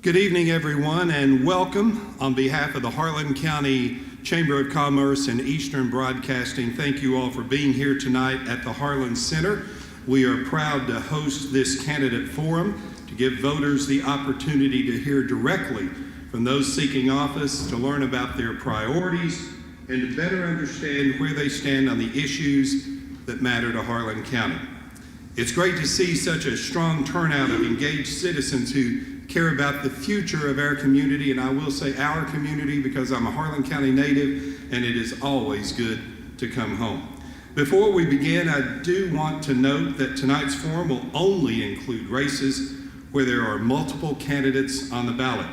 Good evening, everyone, and welcome. On behalf of the Harlan County Chamber of Commerce and Eastern Broadcasting, thank you all for being here tonight at the Harlan Center. We are proud to host this candidate forum to give voters the opportunity to hear directly from those seeking office, to learn about their priorities, and to better understand where they stand on the issues that matter to Harlan County. It's great to see such a strong turnout of engaged citizens who care about the future of our community, and I will say our community because I'm a Harlan County native, and it is always good to come home. Before we begin, I do want to note that tonight's forum will only include races where there are multiple candidates on the ballot.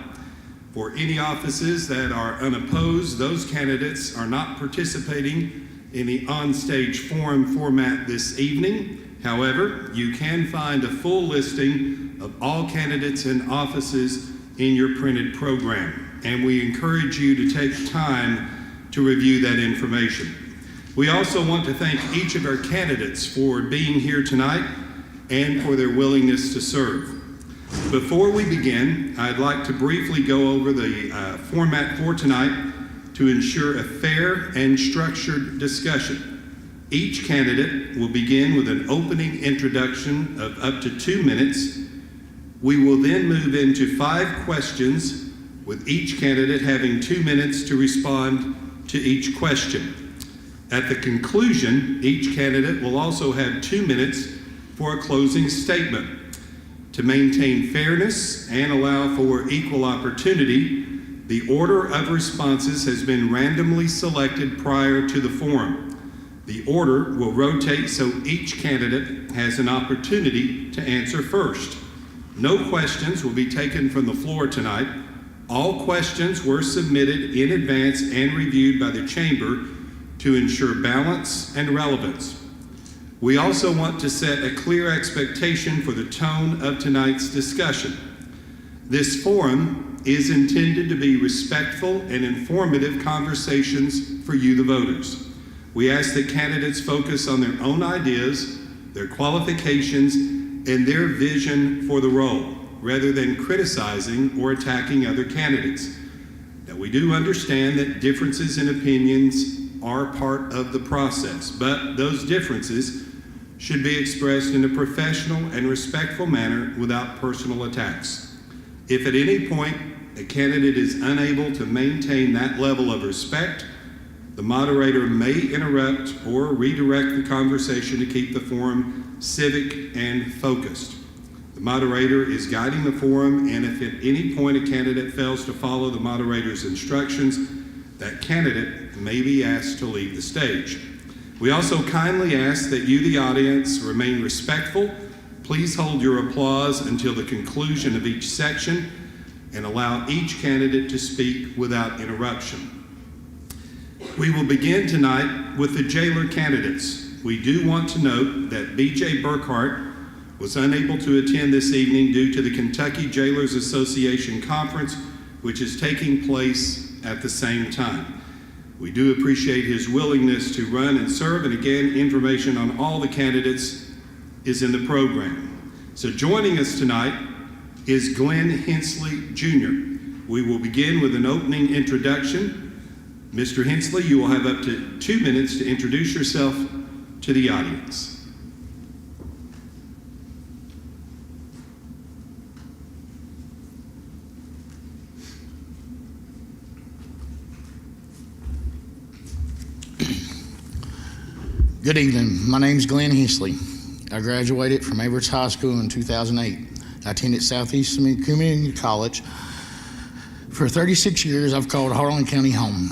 For any offices that are unopposed, those candidates are not participating in the on-stage forum format this evening. However, you can find a full listing of all candidates and offices in your printed program, and we encourage you to take time to review that information. We also want to thank each of our candidates for being here tonight and for their willingness to serve. Before we begin, I'd like to briefly go over the format for tonight to ensure a fair and structured discussion. Each candidate will begin with an opening introduction of up to 2 minutes. We will then move into 5 questions, with each candidate having 2 minutes to respond to each question. At the conclusion, each candidate will also have 2 minutes for a closing statement. To maintain fairness and allow for equal opportunity, the order of responses has been randomly selected prior to the forum. The order will rotate so each candidate has an opportunity to answer first. No questions will be taken from the floor tonight. All questions were submitted in advance and reviewed by the Chamber to ensure balance and relevance. We also want to set a clear expectation for the tone of tonight's discussion. This forum is intended to be respectful and informative conversations for you, the voters. We ask that candidates focus on their own ideas, their qualifications, and their vision for the role, rather than criticizing or attacking other candidates. Now, we do understand that differences in opinions are part of the process, but those differences should be expressed in a professional and respectful manner without personal attacks. If at any point a candidate is unable to maintain that level of respect, the moderator may interrupt or redirect the conversation to keep the forum civic and focused. The moderator is guiding the forum, and if at any point a candidate fails to follow the moderator's instructions, that candidate may be asked to leave the stage. We also kindly ask that you, the audience, remain respectful. Please hold your applause until the conclusion of each section and allow each candidate to speak without interruption. We will begin tonight with the jailer candidates. We do want to note that B.J. Burkhart was unable to attend this evening due to the Kentucky Jailers Association Conference, which is taking place at the same time. We do appreciate his willingness to run and serve, and again, information on all the candidates is in the program. So joining us tonight is Glenn Hensley Jr. We will begin with an opening introduction. Mr. Hensley, you will have up to 2 minutes to introduce yourself to the audience. Good evening. My name is Glenn Hensley. I graduated from Everett High School in 2008. I attended Southeast Community College. For 36 years, I've called Harlan County home.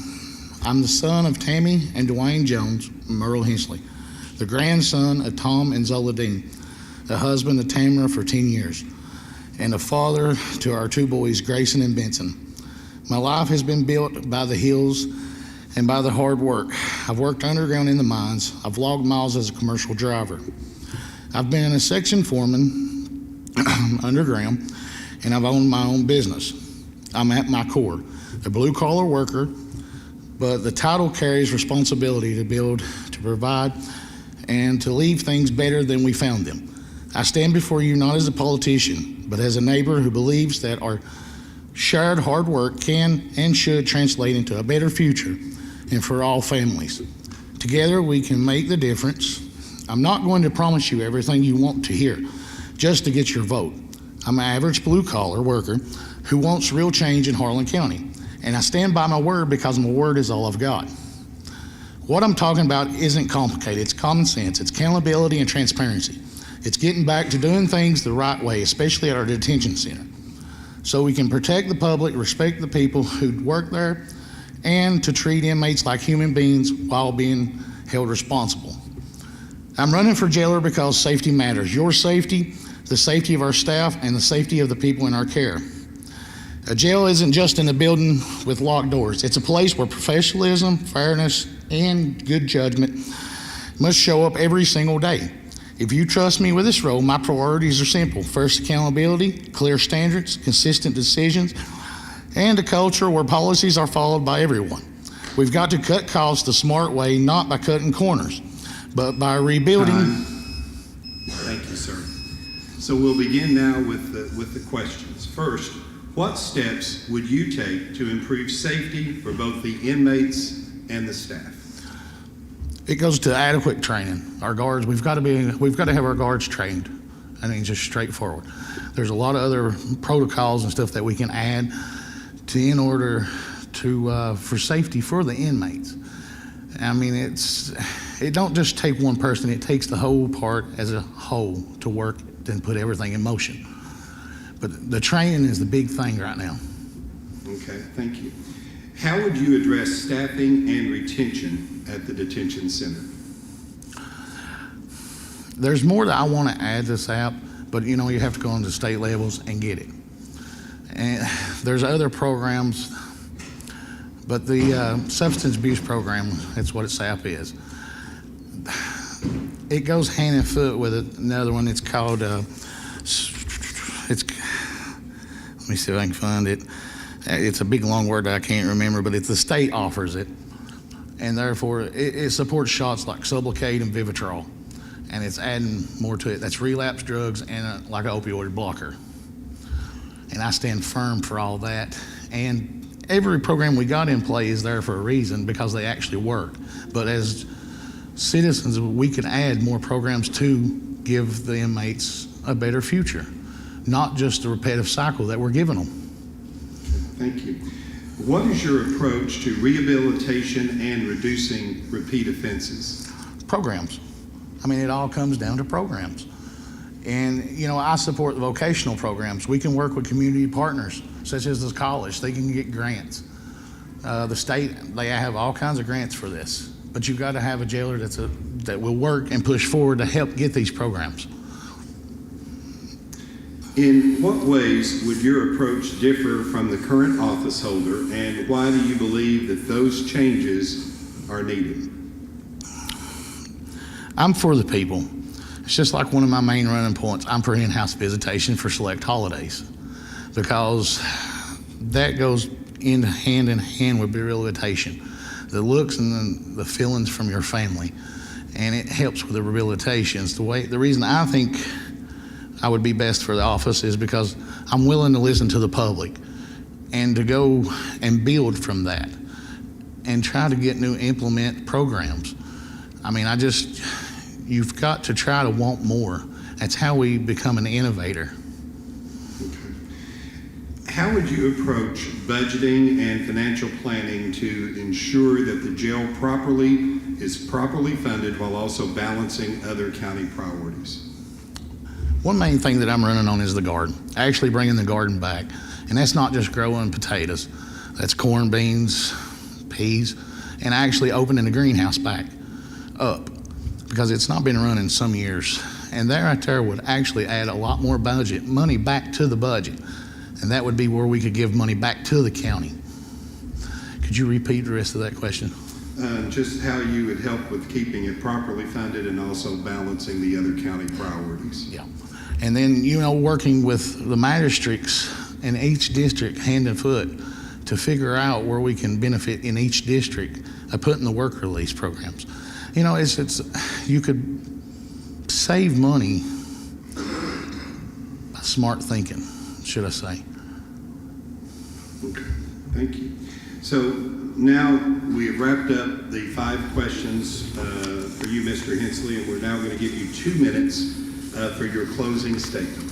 I'm the son of Tammy and Dwayne Jones, Merle Hensley, the grandson of Tom and Zola Dean, the husband of Tamara for 10 years, and a father to our 2 boys, Grayson and Benson. My life has been built by the hills and by the hard work. I've worked underground in the mines. I've logged miles as a commercial driver. I've been a section foreman underground, and I've owned my own business. I'm at my core a blue-collar worker, but the title carries responsibility to build, to provide, and to leave things better than we found them. I stand before you not as a politician, but as a neighbor who believes that our Shared hard work can and should translate into a better future and for all families. Together we can make the difference. I'm not going to promise you everything you want to hear just to get your vote. I'm an average blue-collar worker who wants real change in Harlan County, and I stand by my word because my word is all I've got. What I'm talking about isn't complicated. It's common sense. It's accountability and transparency. It's getting back to doing things the right way, especially at our detention center, so we can protect the public, respect the people who work there, and to treat inmates like human beings while being held responsible. I'm running for jailer because safety matters. Your safety, the safety of our staff, and the safety of the people in our care. A jail isn't just in a building with locked doors. It's a place where professionalism, fairness, and good judgment must show up every single day. If you trust me with this role, my priorities are simple. First, accountability, clear standards, consistent decisions, and a culture where policies are followed by everyone. We've got to cut costs the smart way, not by cutting corners, but by rebuilding. Thank you, sir. So we'll begin now with the questions. First, what steps would you take to improve safety for both the inmates and the staff? It goes to adequate training. Our guards, we've got to have our guards trained. I mean, just straightforward. There's a lot of other protocols and stuff that we can add to in order to for safety for the inmates. I mean, it don't just take one person. It takes the whole part as a whole to work and put everything in motion. But the training is the big thing right now. Okay, thank you. How would you address staffing and retention at the detention center? There's more that I want to add to this app, but you know, you have to go into state levels and get it. And there's other programs, but the substance abuse program, that's what its app is. It goes hand in foot with another one. It's called, let me see if I can find it. It's a big long word that I can't remember, but the state offers it. And therefore, it supports shots like Sublocade and Vivitrol. And it's adding more to it. That's relapse drugs and like an opioid blocker. And I stand firm for all that. And every program we got in play is there for a reason, because they actually work. But as citizens, we can add more programs to give the inmates a better future, not just a repetitive cycle that we're giving them. Thank you. What is your approach to rehabilitation and reducing repeat offenses? Programs. I mean, it all comes down to programs. And, you know, I support the vocational programs. We can work with community partners, such as the college. They can get grants. The state, they have all kinds of grants for this. But you've got to have a jailer that will work and push forward to help get these programs. In what ways would your approach differ from the current office holder, and why do you believe that those changes are needed? I'm for the people. It's just like one of my main running points. I'm for in-house visitation for select holidays, because that goes hand in hand with rehabilitation. The looks and the feelings from your family, and it helps with the rehabilitations. The reason I think I would be best for the office is because I'm willing to listen to the public and to go and build from that and try to get new implement programs. I mean, you've got to try to want more. That's how we become an innovator. Okay. How would you approach budgeting and financial planning to ensure that the jail is properly funded while also balancing other county priorities? One main thing that I'm running on is the garden, actually bringing the garden back. And that's not just growing potatoes. That's corn, beans, peas, and actually opening the greenhouse back up, because it's not been run in some years. And that right there would actually add a lot more money back to the budget. And that would be where we could give money back to the county. Could you repeat the rest of that question? Just how you would help with keeping it properly funded and also balancing the other county priorities. Yeah. And then, you know, working with the magistrates in each district hand and foot to figure out where we can benefit in each district of putting the work release programs. You know, you could save money by smart thinking, should I say. Okay, thank you. So now we have wrapped up the 5 questions for you, Mr. Hensley, and we're now going to give you 2 minutes for your closing statement.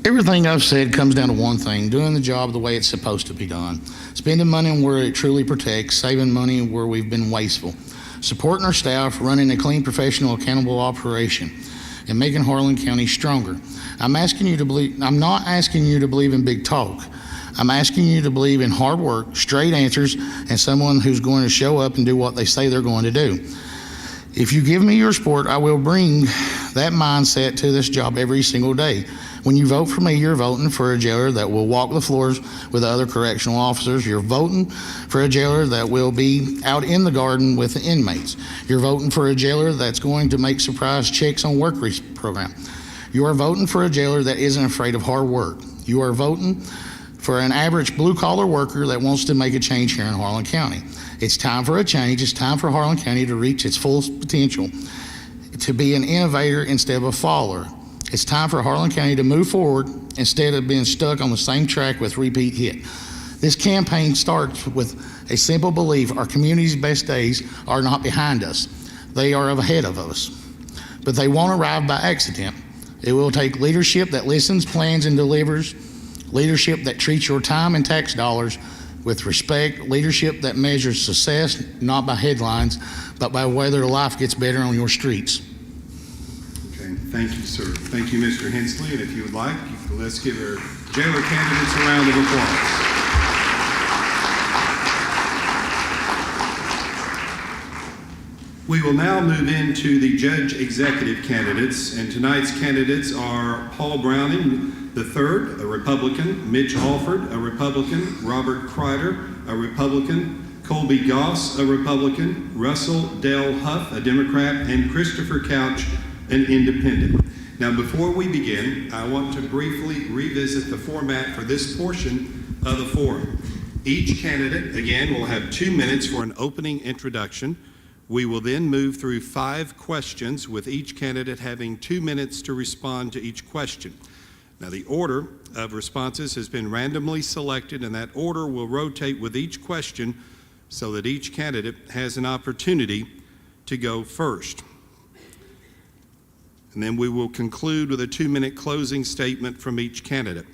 Everything I've said comes down to one thing: doing the job the way it's supposed to be done. Spending money where it truly protects, saving money where we've been wasteful. Supporting our staff, running a clean, professional, accountable operation, and making Harlan County stronger. I'm not asking you to believe in big talk. I'm asking you to believe in hard work, straight answers, and someone who's going to show up and do what they say they're going to do. If you give me your support, I will bring that mindset to this job every single day. When you vote for me, you're voting for a jailer that will walk the floors with other correctional officers. You're voting for a jailer that will be out in the garden with the inmates. You're voting for a jailer that's going to make surprise checks on work program. You are voting for a jailer that isn't afraid of hard work. You are voting for an average blue-collar worker that wants to make a change here in Harlan County. It's time for a change. It's time for Harlan County to reach its full potential, to be an innovator instead of a follower. It's time for Harlan County to move forward instead of being stuck on the same track with repeat hit. This campaign starts with a simple belief: our community's best days are not behind us. They are ahead of us. But they won't arrive by accident. It will take leadership that listens, plans, and delivers, leadership that treats your time and tax dollars with respect, leadership that measures success not by headlines, but by whether life gets better on your streets. Thank you, sir. Thank you, Mr. Hensley. And if you would like, let's give our jailer candidates a round of applause. We will now move into the judge executive candidates, and tonight's candidates are Paul Browning III, a Republican; Mitch Alford, a Republican; Robert Kreider, a Republican; Colby Goss, a Republican; Russell Dale Huff, a Democrat; and Christopher Couch, an independent. Now, before we begin, I want to briefly revisit the format for this portion of the forum. Each candidate, again, will have 2 minutes for an opening introduction. We will then move through 5 questions, with each candidate having 2 minutes to respond to each question. Now, the order of responses has been randomly selected, and that order will rotate with each question so that each candidate has an opportunity to go first. And then we will conclude with a 2-minute closing statement from each candidate.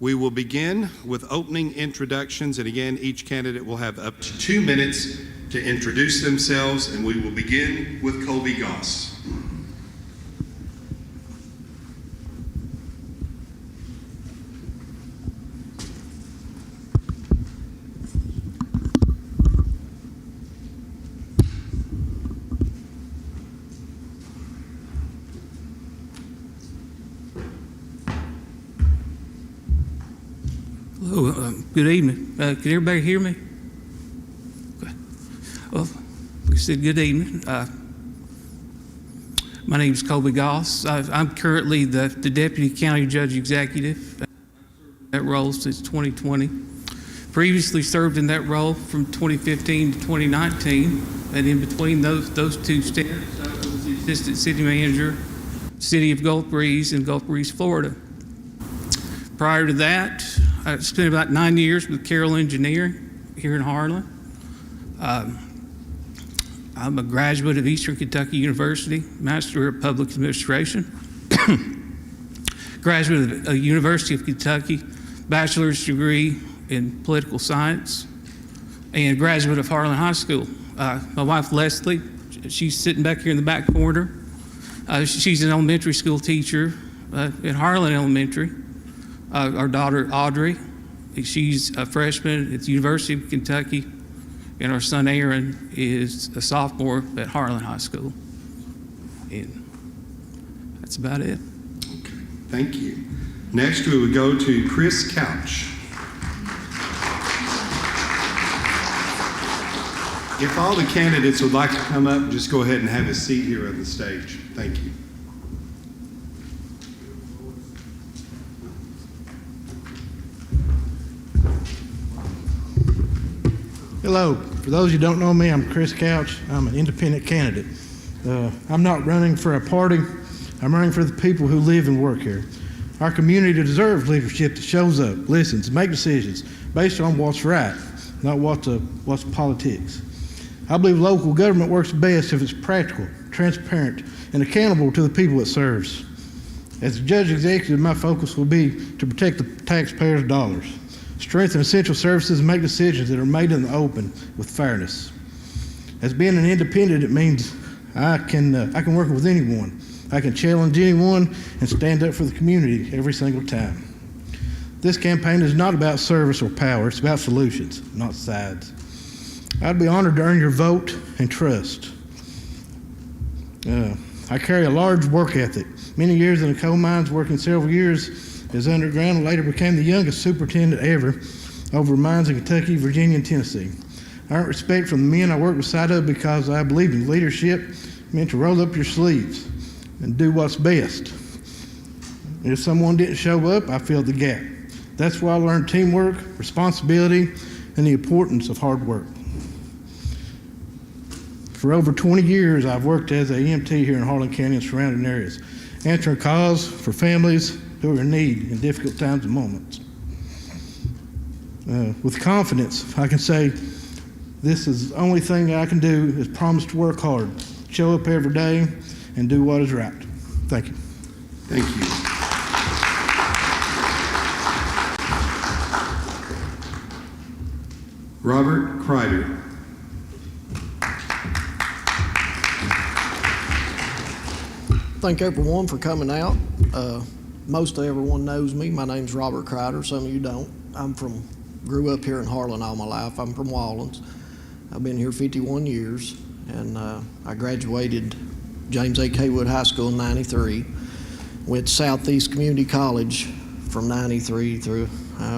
We will begin with opening introductions, and again, each candidate will have up to 2 minutes to introduce themselves, and we will begin with Colby Goss. Hello, good evening. Can everybody hear me? Okay. Well, we said good evening. My name is Colby Goss. I'm currently the Deputy County Judge Executive. That role since 2020. Previously served in that role from 2015 to 2019, and in between those 2 stints, I was the Assistant City Manager, City of Gulf Breeze in Gulf Breeze, Florida. Prior to that, I spent about 9 years with Carroll Engineering here in Harlan. I'm a graduate of Eastern Kentucky University, Master of Public Administration. Graduate of the University of Kentucky, bachelor's degree in political science, and graduate of Harlan High School. My wife, Leslie, she's sitting back here in the back corner. She's an elementary school teacher at Harlan Elementary. Our daughter, Audrey, she's a freshman at the University of Kentucky, and our son, Aaron, is a sophomore at Harlan High School. And that's about it. Okay, thank you. Next, we would go to Chris Couch. If all the candidates would like to come up, just go ahead and have a seat here on the stage. Thank you. Hello. For those who don't know me, I'm Chris Couch. I'm an independent candidate. I'm not running for a party. I'm running for the people who live and work here. Our community deserves leadership that shows up, listens, and makes decisions based on what's right, not what's politics. I believe local government works best if it's practical, transparent, and accountable to the people it serves. As the judge executive, my focus will be to protect the taxpayers' dollars, strengthen essential services, and make decisions that are made in the open with fairness. As being an independent, it means I can work with anyone. I can challenge anyone and stand up for the community every single time. This campaign is not about service or power. It's about solutions, not sides. I'd be honored to earn your vote and trust. I carry a large work ethic. Many years in the coal mines, working several years as underground, and later became the youngest superintendent ever over mines in Kentucky, Virginia, and Tennessee. I earned respect from the men I worked beside of because I believed in leadership meant to roll up your sleeves and do what's best. And if someone didn't show up, I filled the gap. That's why I learned teamwork, responsibility, and the importance of hard work. For over 20 years, I've worked as an EMT here in Harlan County and surrounding areas, answering calls for families who are in need in difficult times and moments. With confidence, I can say this is the only thing I can do is promise to work hard, show up every day, and do what is right. Thank you. Thank you. Robert Kreider. Thank everyone for coming out. Most of everyone knows me. My name's Robert Kreider. Some of you don't. Grew up here in Harlan all my life. I'm from Wallens. I've been here 51 years, and I graduated James A. Kaywood High School in '93. Went to Southeast Community College from '93 through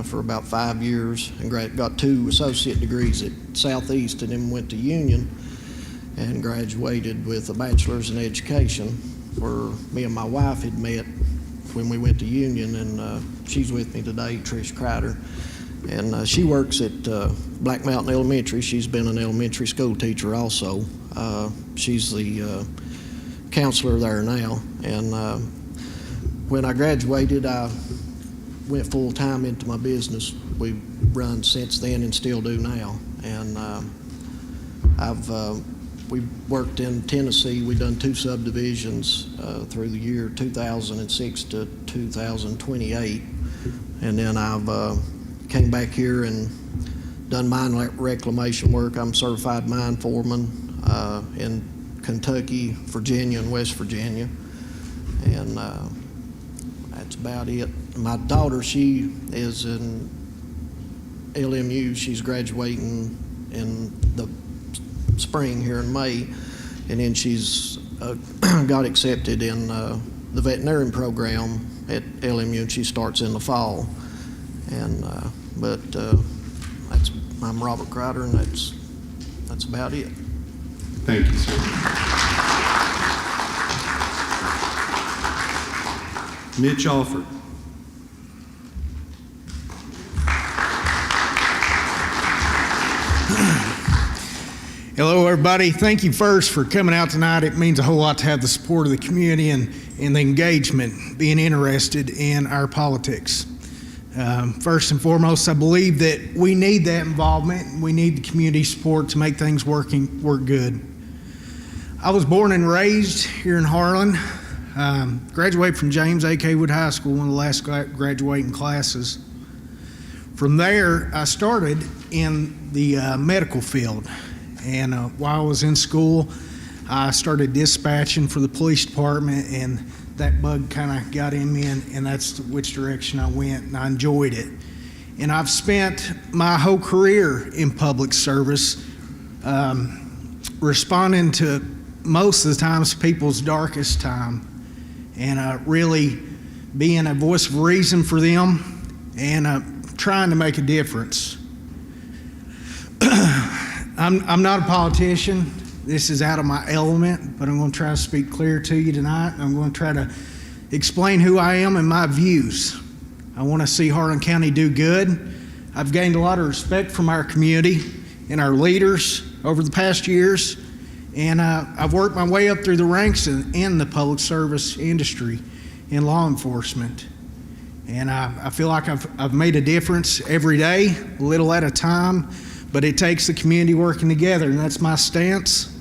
for about 5 years, and got 2 associate degrees at Southeast, and then went to Union and graduated with a bachelor's in education, where me and my wife had met when we went to Union, and she's with me today, Trish Kreider. And she works at Black Mountain Elementary. She's been an elementary school teacher also. She's the counselor there now. And when I graduated, I went full-time into my business. We've run since then and still do now. And we worked in Tennessee. We've done 2 subdivisions through the year 2006 to 2028. And then I've came back here and done mine reclamation work. I'm certified mine foreman in Kentucky, Virginia, and West Virginia. And that's about it. My daughter, she is in LMU. She's graduating in the spring here in May. And then she's got accepted in the veterinarian program at LMU, and she starts in the fall. And I'm Robert Kreider, and that's about it. Thank you, sir. Mitch Alford. Hello, everybody. Thank you first for coming out tonight. It means a whole lot to have the support of the community and the engagement, being interested in our politics. First and foremost, I believe that we need that involvement. We need the community support to make things work good. I was born and raised here in Harlan. Graduated from James A. Kaywood High School, one of the last graduating classes. From there, I started in the medical field. And while I was in school, I started dispatching for the police department, and that bug kind of got in me, and that's which direction I went, and I enjoyed it. And I've spent my whole career in public service, responding to most of the times people's darkest time, and really being a voice of reason for them, and trying to make a difference. I'm not a politician. This is out of my element, but I'm going to try to speak clear to you tonight. I'm going to try to explain who I am and my views. I want to see Harlan County do good. I've gained a lot of respect from our community and our leaders over the past years, and I've worked my way up through the ranks in the public service industry in law enforcement. And I feel like I've made a difference every day, a little at a time, but it takes the community working together, and that's my stance.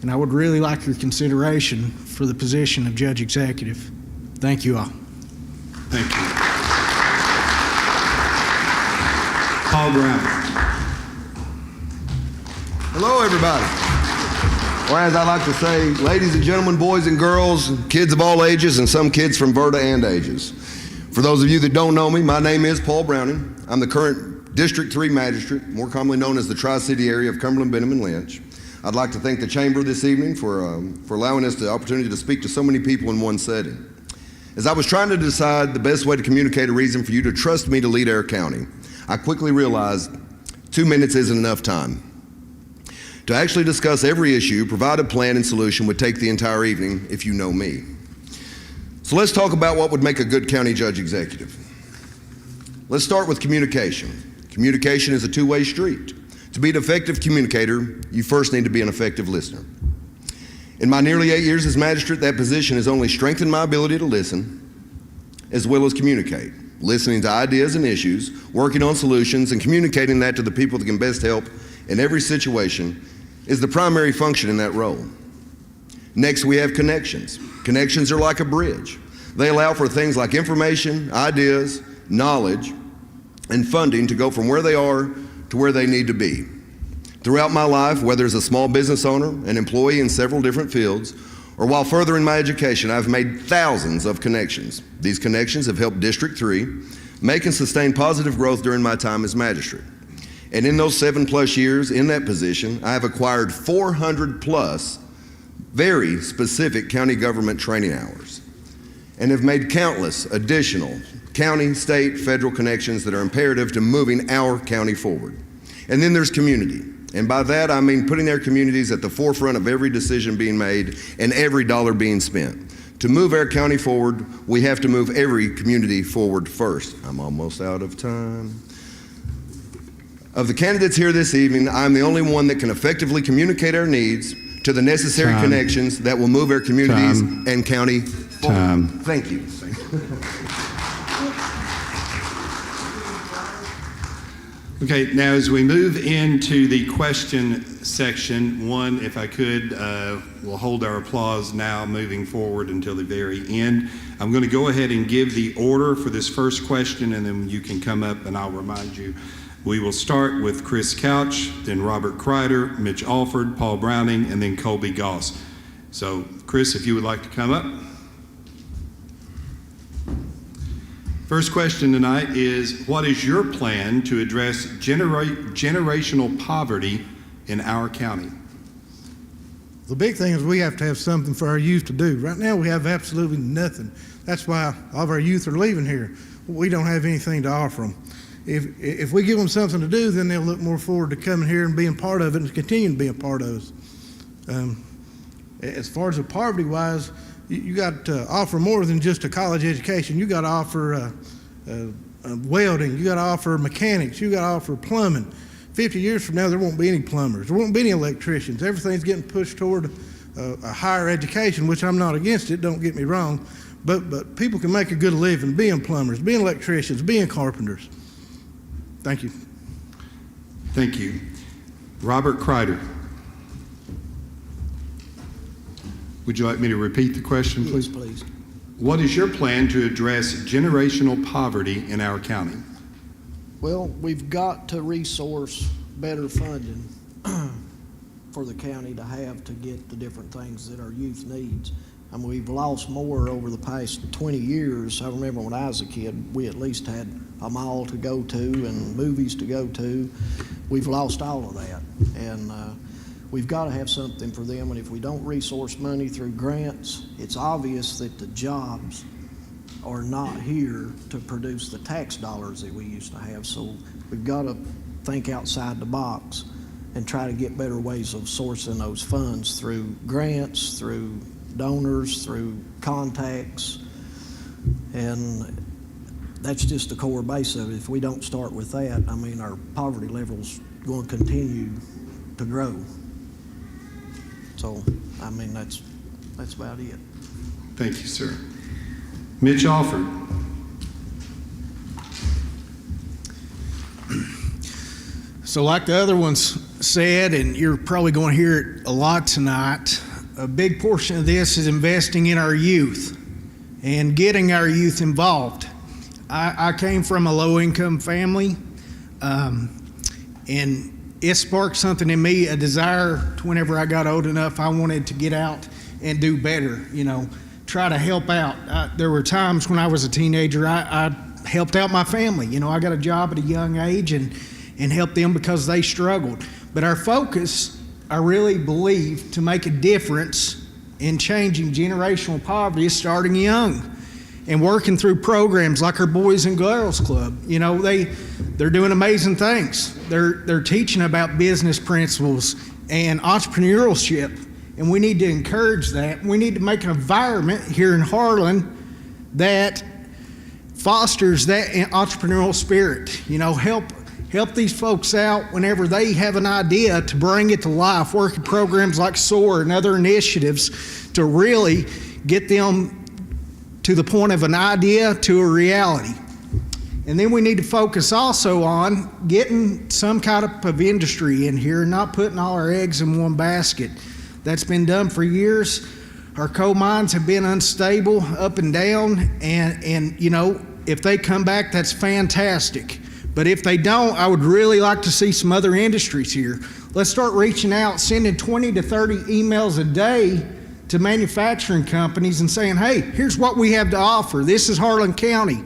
And I would really like your consideration for the position of Judge Executive. Thank you all. Thank you. Paul Brown. Hello, everybody. Or as I like to say, ladies and gentlemen, boys and girls, kids of all ages, and some kids from Verda and ages. For those of you that don't know me, my name is Paul Browning. I'm the current District 3 Magistrate, more commonly known as the Tri-City area of Cumberland, Benham, and Lynch. I'd like to thank the Chamber this evening for allowing us the opportunity to speak to so many people in one setting. As I was trying to decide the best way to communicate a reason for you to trust me to lead our county, I quickly realized 2 minutes isn't enough time. To actually discuss every issue, provide a plan and solution would take the entire evening if you know me. So let's talk about what would make a good county judge executive. Let's start with communication. Communication is a two-way street. To be an effective communicator, you first need to be an effective listener. In my nearly 8 years as magistrate, that position has only strengthened my ability to listen as well as communicate. Listening to ideas and issues, working on solutions, and communicating that to the people that can best help in every situation is the primary function in that role. Next, we have connections. Connections are like a bridge. They allow for things like information, ideas, knowledge, and funding to go from where they are to where they need to be. Throughout my life, whether as a small business owner, an employee in several different fields, or while furthering my education, I've made thousands of connections. These connections have helped District 3 make and sustain positive growth during my time as magistrate. And in those 7+ years in that position, I have acquired 400+ very specific county government training hours and have made countless additional county, state, federal connections that are imperative to moving our county forward. And then there's community. And by that, I mean putting our communities at the forefront of every decision being made and every dollar being spent. To move our county forward, we have to move every community forward first. I'm almost out of time. Of the candidates here this evening, I'm the only one that can effectively communicate our needs to the necessary connections that will move our communities and county forward. Thank you. Okay, now as we move into the question section, one, if I could, we'll hold our applause now moving forward until the very end. I'm going to go ahead and give the order for this first question, and then you can come up and I'll remind you. We will start with Chris Couch, then Robert Kreider, Mitch Alford, Paul Browning, and then Colby Goss. So, Chris, if you would like to come up. First question tonight is, what is your plan to address generational poverty in our county? The big thing is we have to have something for our youth to do. Right now, we have absolutely nothing. That's why all of our youth are leaving here. We don't have anything to offer them. If we give them something to do, then they'll look more forward to coming here and being part of it and continuing to be a part of us. As far as the poverty-wise, you got to offer more than just a college education. You got to offer welding. You got to offer mechanics. You got to offer plumbing. 50 years from now, there won't be any plumbers. There won't be any electricians. Everything's getting pushed toward a higher education, which I'm not against it, don't get me wrong. But people can make a good living being plumbers, being electricians, being carpenters. Thank you. Thank you. Robert Kreider. Would you like me to repeat the question, please? Yes, please. What is your plan to address generational poverty in our county? Well, we've got to resource better funding for the county to have to get the different things that our youth needs. I mean, we've lost more over the past 20 years. I remember when I was a kid, we at least had a mall to go to and movies to go to. We've lost all of that. And we've got to have something for them. And if we don't resource money through grants, it's obvious that the jobs are not here to produce the tax dollars that we used to have. So we've got to think outside the box and try to get better ways of sourcing those funds through grants, through donors, through contacts, and that's just the core base of it. If we don't start with that, I mean, our poverty level's going to continue to grow. So, I mean, that's about it. Thank you, sir. Mitch Alford. So like the other ones said, and you're probably going to hear it a lot tonight, a big portion of this is investing in our youth and getting our youth involved. I came from a low-income family, and it sparked something in me, a desire whenever I got old enough, I wanted to get out and do better, try to help out. There were times when I was a teenager, I helped out my family. I got a job at a young age and helped them because they struggled. But our focus, I really believe, to make a difference in changing generational poverty is starting young and working through programs like our Boys and Girls Club. They're doing amazing things. They're teaching about business principles and entrepreneurship, and we need to encourage that. We need to make an environment here in Harlan that fosters that entrepreneurial spirit. Help these folks out whenever they have an idea to bring it to life, working programs like SOAR and other initiatives to really get them to the point of an idea to a reality. And then we need to focus also on getting some kind of industry in here and not putting all our eggs in one basket. That's been done for years. Our coal mines have been unstable, up and down, and if they come back, that's fantastic. But if they don't, I would really like to see some other industries here. Let's start reaching out, sending 20 to 30 emails a day to manufacturing companies and saying, hey, here's what we have to offer. This is Harlan County.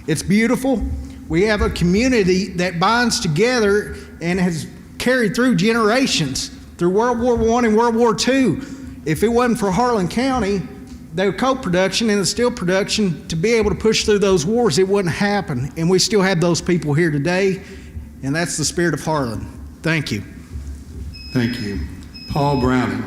It's beautiful. We have a community that binds together and has carried through generations, through World War I and World War II. If it wasn't for Harlan County, the coal production and the steel production, to be able to push through those wars, it wouldn't happen. And we still have those people here today, and that's the spirit of Harlan. Thank you. Thank you. Paul Browning.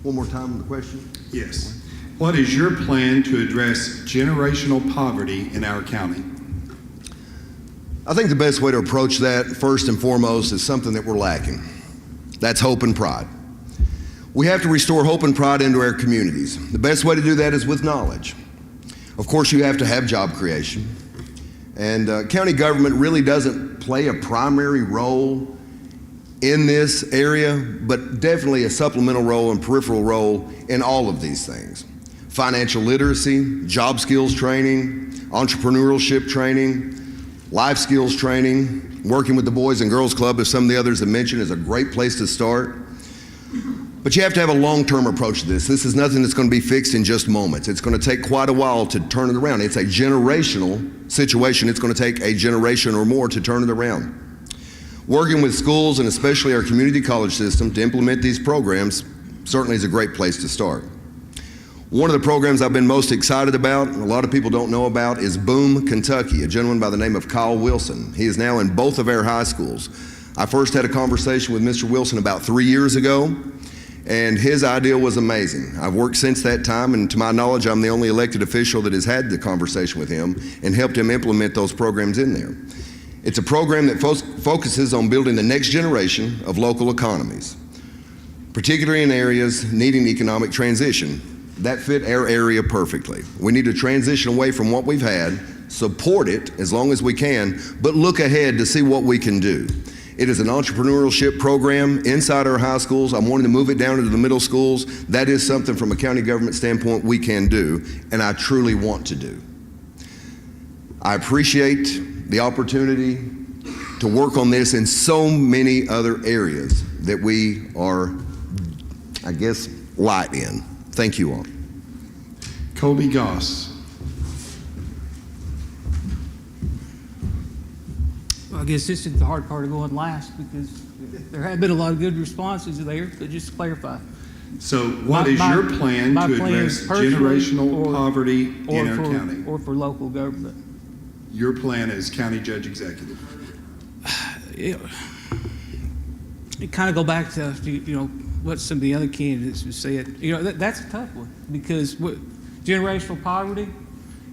One more time on the question. Yes. What is your plan to address generational poverty in our county? I think the best way to approach that, first and foremost, is something that we're lacking. That's hope and pride. We have to restore hope and pride into our communities. The best way to do that is with knowledge. Of course, you have to have job creation. And county government really doesn't play a primary role in this area, but definitely a supplemental role and peripheral role in all of these things. Financial literacy, job skills training, entrepreneurship training, life skills training, working with the Boys and Girls Club, as some of the others have mentioned, is a great place to start. But you have to have a long-term approach to this. This is nothing that's going to be fixed in just moments. It's going to take quite a while to turn it around. It's a generational situation. It's going to take a generation or more to turn it around. Working with schools and especially our community college system to implement these programs certainly is a great place to start. One of the programs I've been most excited about, and a lot of people don't know about, is Boom, Kentucky, a gentleman by the name of Kyle Wilson. He is now in both of our high schools. I first had a conversation with Mr. Wilson about 3 years ago, and his idea was amazing. I've worked since that time, and to my knowledge, I'm the only elected official that has had the conversation with him and helped him implement those programs in there. It's a program that focuses on building the next generation of local economies, particularly in areas needing economic transition. That fit our area perfectly. We need to transition away from what we've had, support it as long as we can, but look ahead to see what we can do. It is an entrepreneurship program inside our high schools. I'm wanting to move it down into the middle schools. That is something from a county government standpoint we can do, and I truly want to do. I appreciate the opportunity to work on this in so many other areas that we are, I guess, light in. Thank you all. Colby Goss. Well, I guess this is the hard part of going last because there have been a lot of good responses there, but just to clarify. So what is your plan to address generational poverty in our for, county? Or for local government? Your plan as county judge executive. It kind of go back to, what some of the other candidates have said. That's a tough one because generational poverty,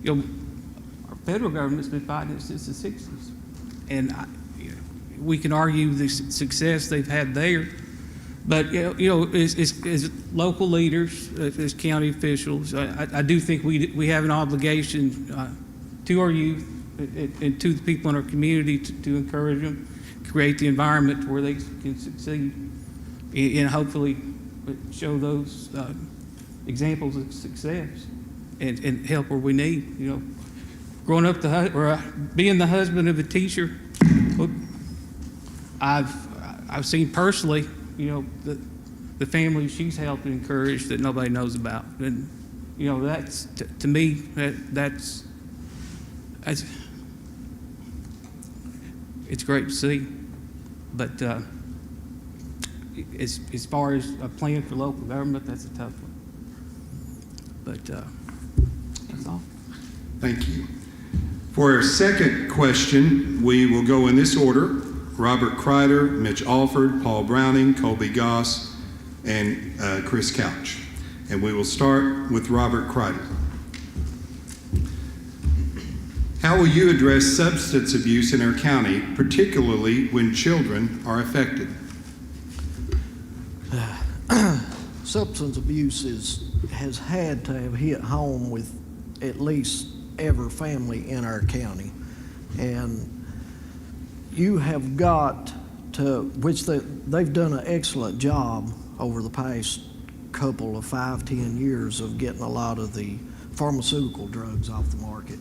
our federal government's been fighting it since the 60s. And we can argue the success they've had there. But, as local leaders, as county officials, I do think we have an obligation to our youth and to the people in our community to encourage them, create the environment where they can succeed, and hopefully show those examples of success and help where we need. You know, growing up being the husband of a teacher, I've seen personally, you know, the family she's helped and encouraged that nobody knows about, and you know, that's to me that's it's great to see. But as far as a plan for local government, that's a tough one. But that's all. Thank you. For our second question, we will go in this order: Robert Kreider, Mitch Alford, Paul Browning, Colby Goss, and Chris Couch. And we will start with Robert Kreider. How will you address substance abuse in our county, particularly when children are affected? Substance abuse has had to have hit home with at least every family in our county. And you have got to, which they've done an excellent job over the past couple of 5-10 years of getting a lot of the pharmaceutical drugs off the market.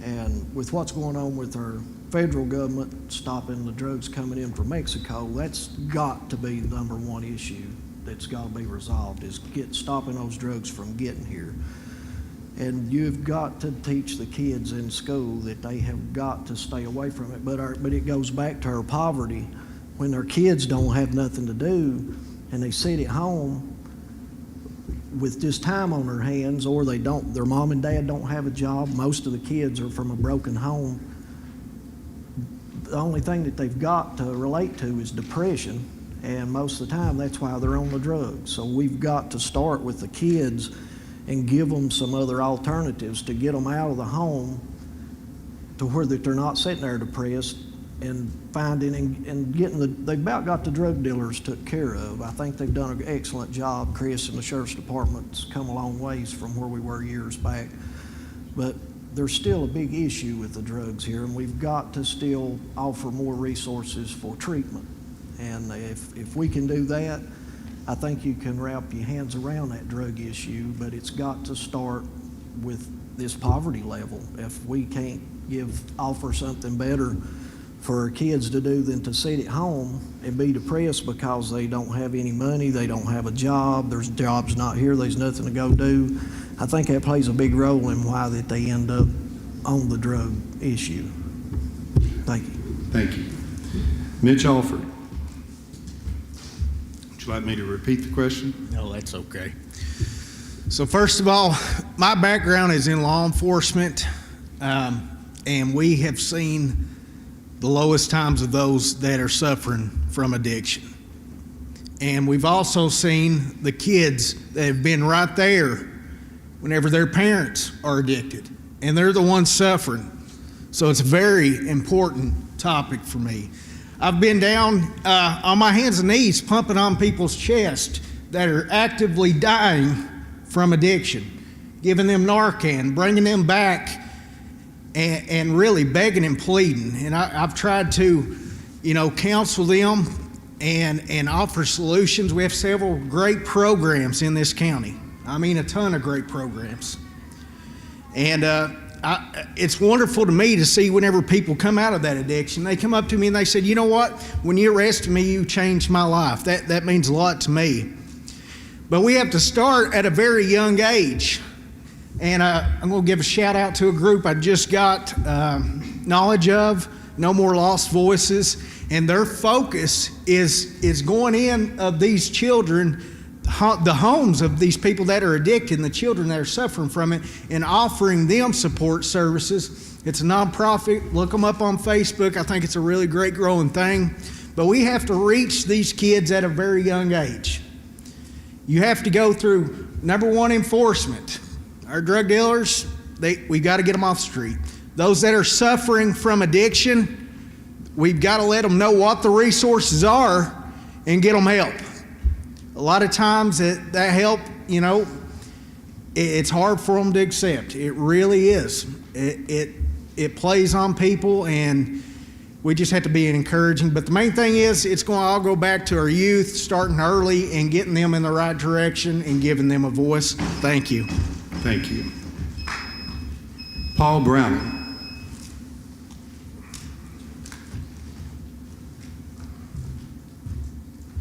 And with what's going on with our federal government stopping the drugs coming in from Mexico, that's got to be the number one issue that's got to be resolved, is stopping those drugs from getting here. And you've got to teach the kids in school that they have got to stay away from it. But it goes back to our poverty. When their kids don't have nothing to do and they sit at home with just time on their hands, or their mom and dad don't have a job, most of the kids are from a broken home, the only thing that they've got to relate to is depression, and most of the time that's why they're on the drugs. So we've got to start with the kids and give them some other alternatives to get them out of the home to where that they're not sitting there depressed, and finding and getting they've about got the drug dealers took care of. I think they've done an excellent job. Chris and the Sheriff's Department's come a long ways from where we were years back. But there's still a big issue with the drugs here, and we've got to still offer more resources for treatment. And if we can do that, I think you can wrap your hands around that drug issue, but it's got to start with this poverty level. If we can't offer something better for our kids to do than to sit at home and be depressed because they don't have any money, they don't have a job, there's jobs not here, there's nothing to go do, I think that plays a big role in why that they end up on the drug issue. Thank you. Thank you. Mitch Alford. Would you like me to repeat the question? No, that's okay. So first of all, my background is in law enforcement, and we have seen the lowest times of those that are suffering from addiction. And we've also seen the kids that have been right there whenever their parents are addicted, and they're the ones suffering. So it's a very important topic for me. I've been down on my hands and knees pumping on people's chest that are actively dying from addiction, giving them Narcan, bringing them back, and really begging and pleading. And I've tried to, counsel them and offer solutions. We have several great programs in this county. I mean, a ton of great programs. And it's wonderful to me to see whenever people come out of that addiction, they come up to me and they said, you know what, when you arrested me, you changed my life. That means a lot to me. But we have to start at a very young age. And I'm going to give a shout out to a group I just got knowledge of, No More Lost Voices. And their focus is going in of these children, the homes of these people that are addicted and the children that are suffering from it, and offering them support services. It's a nonprofit. Look them up on Facebook. I think it's a really great growing thing. But we have to reach these kids at a very young age. You have to go through, number one, enforcement. Our drug dealers, we got to get them off the street. Those that are suffering from addiction, we've got to let them know what the resources are and get them help. A lot of times that help, it's hard for them to accept. It really is. it plays on people, and we just have to be encouraging. But the main thing is, it's going to all go back to our youth, starting early and getting them in the right direction and giving them a voice. Thank you. Thank you. Paul Browning.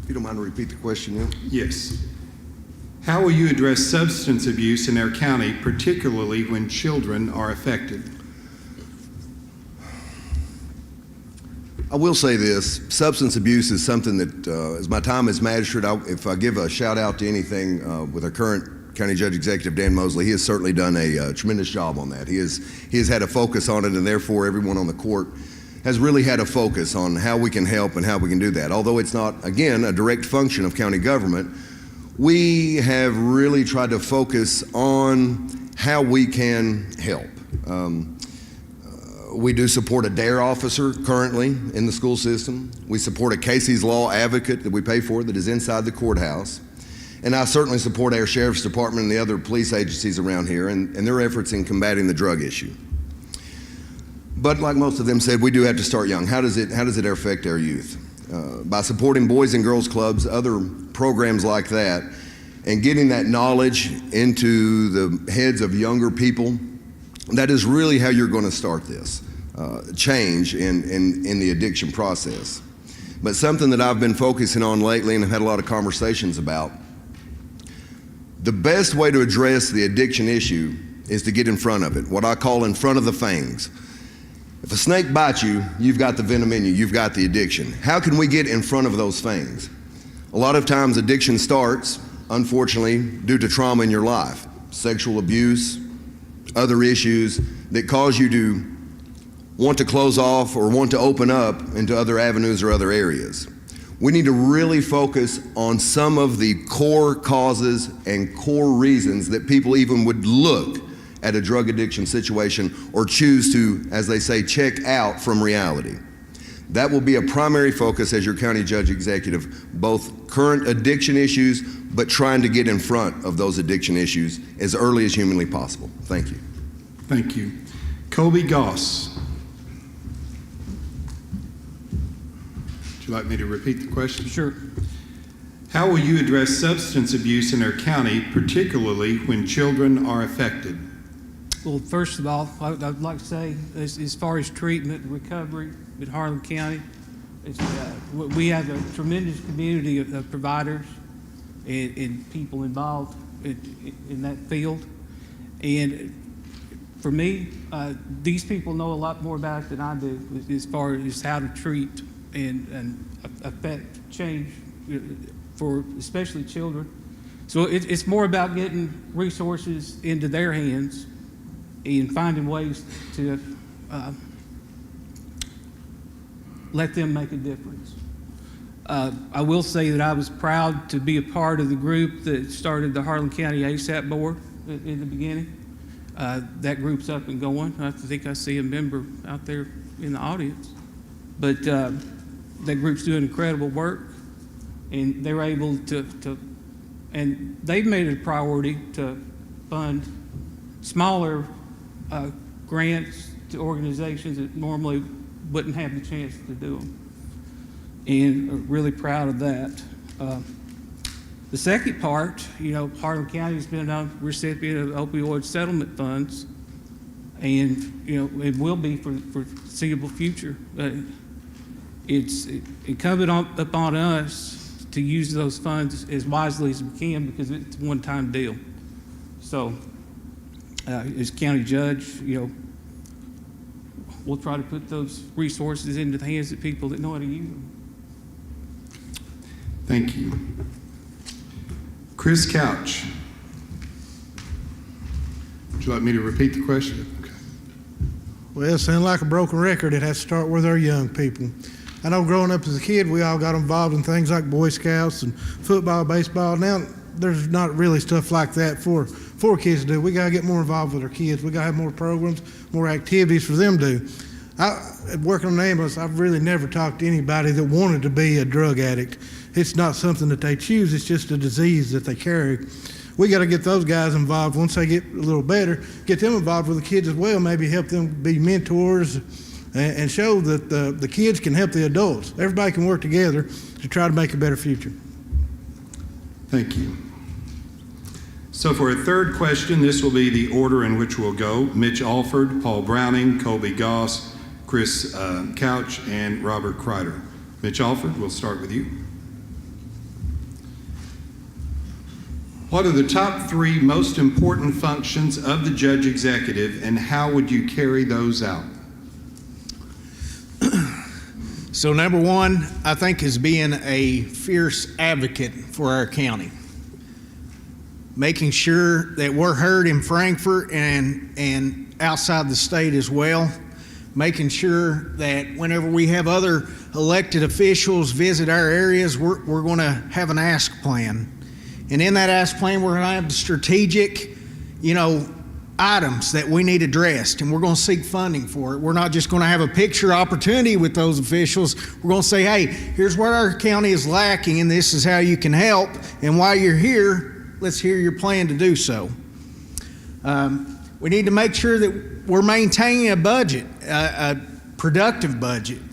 If you don't mind to repeat the question, Neil. Yes. How will you address substance abuse in our county, particularly when children are affected? I will say this, substance abuse is something that, as my time as magistrate, if I give a shout out to anything with our current County Judge Executive, Dan Mosley, he has certainly done a tremendous job on that. He has had a focus on it, and therefore everyone on the court has really had a focus on how we can help and how we can do that. Although it's not, again, a direct function of county government, we have really tried to focus on how we can help. We do support a DARE officer currently in the school system. We support a Casey's Law advocate that we pay for that is inside the courthouse. And I certainly support our Sheriff's Department and the other police agencies around here and their efforts in combating the drug issue. But like most of them said, we do have to start young. How does it affect our youth? By supporting Boys and Girls Clubs, other programs like that, and getting that knowledge into the heads of younger people, that is really how you're going to start this change in the addiction process. But something that I've been focusing on lately and have had a lot of conversations about, the best way to address the addiction issue is to get in front of it, what I call in front of the fangs. If a snake bites you, you've got the venom in you, you've got the addiction. How can we get in front of those fangs? A lot of times addiction starts, unfortunately, due to trauma in your life, sexual abuse, other issues that cause you to want to close off or want to open up into other avenues or other areas. We need to really focus on some of the core causes and core reasons that people even would look at a drug addiction situation or choose to, as they say, check out from reality. That will be a primary focus as your county judge executive, both current addiction issues, but trying to get in front of those addiction issues as early as humanly possible. Thank you. Thank you. Colby Goss. Would you like me to repeat the question? Sure. How will you address substance abuse in our county, particularly when children are affected? Well, first of all, I'd like to say, as far as treatment and recovery in Harlan County, we have a tremendous community of providers and people involved in that field. And for me, these people know a lot more about it than I do as far as how to treat and affect change for especially children. So it's more about getting resources into their hands and finding ways to let them make a difference. I will say that I was proud to be a part of the group that started the Harlan County ASAP board in the beginning. That group's up and going. I think I see a member out there in the audience. But that group's doing incredible work, and they're able to and they've made it a priority to fund smaller grants to organizations that normally wouldn't have the chance to do them. And I'm really proud of that. The second part, Harlan County has been a recipient of opioid settlement funds, and it will be for the foreseeable future. It's incumbent upon us to use those funds as wisely as we can because it's a one-time deal. So, as county judge, we'll try to put those resources into the hands of people that know how to use them. Thank you. Chris Couch. Would you like me to repeat the question? Okay. Well, it sounds like a broken record. It has to start with our young people. I know growing up as a kid, we all got involved in things like Boy Scouts and football, baseball. Now, there's not really stuff like that for kids to do. We got to get more involved with our kids. We got to have more programs, more activities for them to do. Working on the ambulance, I've really never talked to anybody that wanted to be a drug addict. It's not something that they choose. It's just a disease that they carry. we got to get those guys involved. Once they get a little better, get them involved with the kids as well, maybe help them be mentors and show that the kids can help the adults. Everybody can work together to try to make a better future. Thank you. So for a third question, this will be the order in which we'll go. Mitch Alford, Paul Browning, Colby Goss, Chris Couch, and Robert Kreider. Mitch Alford, we'll start with you. What are the top 3 most important functions of the judge executive, and how would you carry those out? So number one, I think, is being a fierce advocate for our county. Making sure that we're heard in Frankfort and outside the state as well. Making sure that whenever we have other elected officials visit our areas, we're going to have an ask plan. And in that ask plan, we're going to have the strategic, items that we need addressed, and we're going to seek funding for it. We're not just going to have a picture opportunity with those officials. We're going to say, hey, here's what our county is lacking, and this is how you can help. And while you're here, let's hear your plan to do so. We need to make sure that we're maintaining a budget, a productive budget.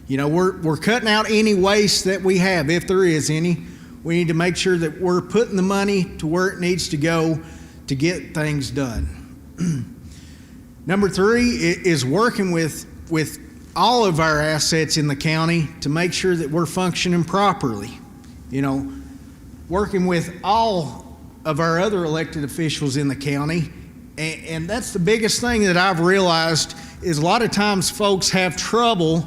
We're cutting out any waste that we have, if there is any. We need to make sure that we're putting the money to where it needs to go to get things done. Number 3 is working with all of our assets in the county to make sure that we're functioning properly. Working with all of our other elected officials in the county. And that's the biggest thing that I've realized is a lot of times folks have trouble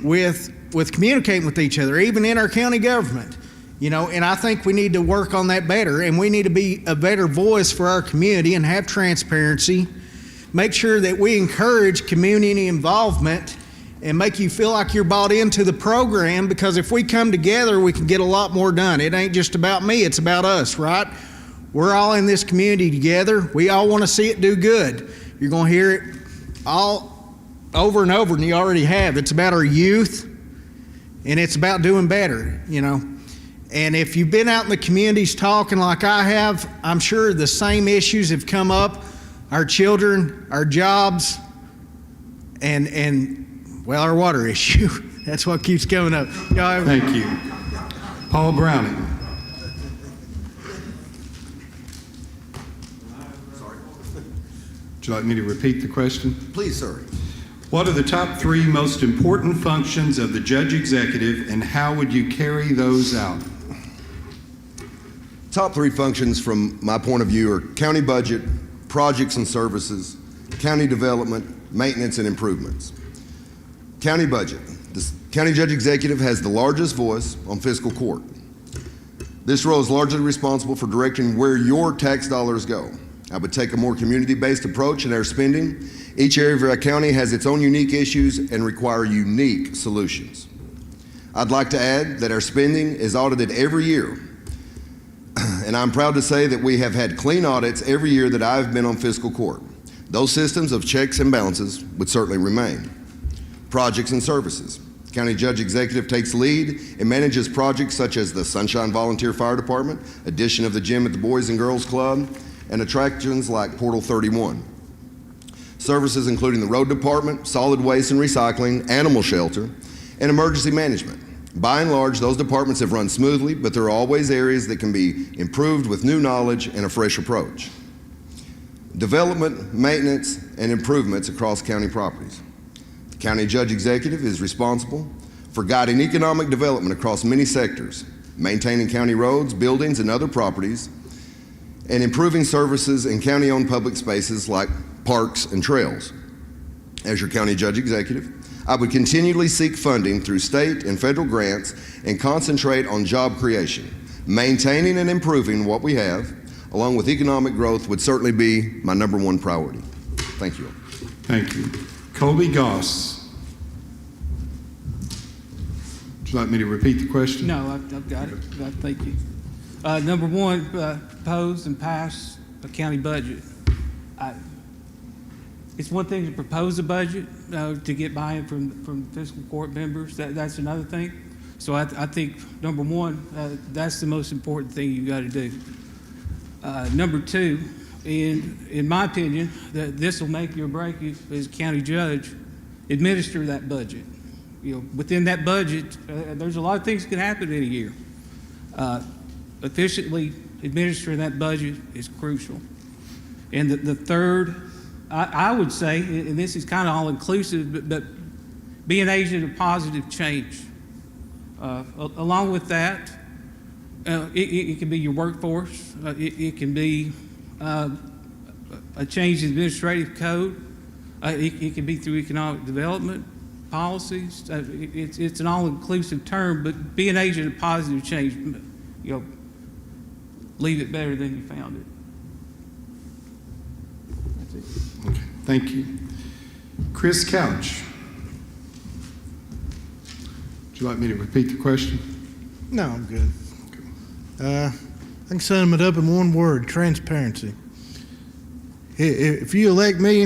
with communicating with each other, even in our county government. And I think we need to work on that better, and we need to be a better voice for our community and have transparency. Make sure that we encourage community involvement and make you feel like you're bought into the program, because if we come together, we can get a lot more done. It ain't just about me, it's about us, right? We're all in this community together. We all want to see it do good. You're going to hear it all over and over, and you already have. It's about our youth, and it's about doing better, And if you've been out in the communities talking like I have, I'm sure the same issues have come up. Our children, our jobs, and our water issue. That's what keeps coming up. Thank you. Paul Browning. Would you like me to repeat the question? Please, sir. What are the top 3 most important functions of the judge executive, and how would you carry those out? Top 3 functions from my point of view are county budget, projects and services, county development, maintenance and improvements. County budget. The county judge executive has the largest voice on fiscal court. This role is largely responsible for directing where your tax dollars go. I would take a more community-based approach in our spending. Each area of our county has its own unique issues and require unique solutions. I'd like to add that our spending is audited every year. And I'm proud to say that we have had clean audits every year that I've been on fiscal court. Those systems of checks and balances would certainly remain. Projects and services. County Judge Executive takes lead and manages projects such as the Sunshine Volunteer Fire Department, addition of the gym at the Boys and Girls Club, and attractions like Portal 31. Services including the road department, solid waste and recycling, animal shelter, and emergency management. By and large, those departments have run smoothly, but there are always areas that can be improved with new knowledge and a fresh approach. Development, maintenance, and improvements across county properties. The County Judge Executive is responsible for guiding economic development across many sectors, maintaining county roads, buildings, and other properties, and improving services in county-owned public spaces like parks and trails. As your County Judge Executive, I would continually seek funding through state and federal grants and concentrate on job creation. Maintaining and improving what we have, along with economic growth, would certainly be my number 1 priority. Thank you. Thank you. Colby Goss. Would you like me to repeat the question? No, I've got it. Thank you. Number 1, propose and pass a county budget. It's one thing to propose a budget to get buy-in from fiscal court members. That's another thing. So I think number 1, that's the most important thing you got to do. Number two, in my opinion, that this will make you or break you as a county judge, administer that budget. You know, within that budget, there's a lot of things that can happen in a year. Efficiently administering that budget is crucial. And the third, I would say, and this is kind of all inclusive, but be an agent of positive change. Along with that, it can be your workforce. It can be a change in administrative code. It can be through economic development policies. It's an all-inclusive term, but be an agent of positive change. You know, leave it better than you found it. That's it. Okay, thank you. Chris Couch. Would you like me to repeat the question? No, I'm good. I can sum it up in one word: transparency. If you elect me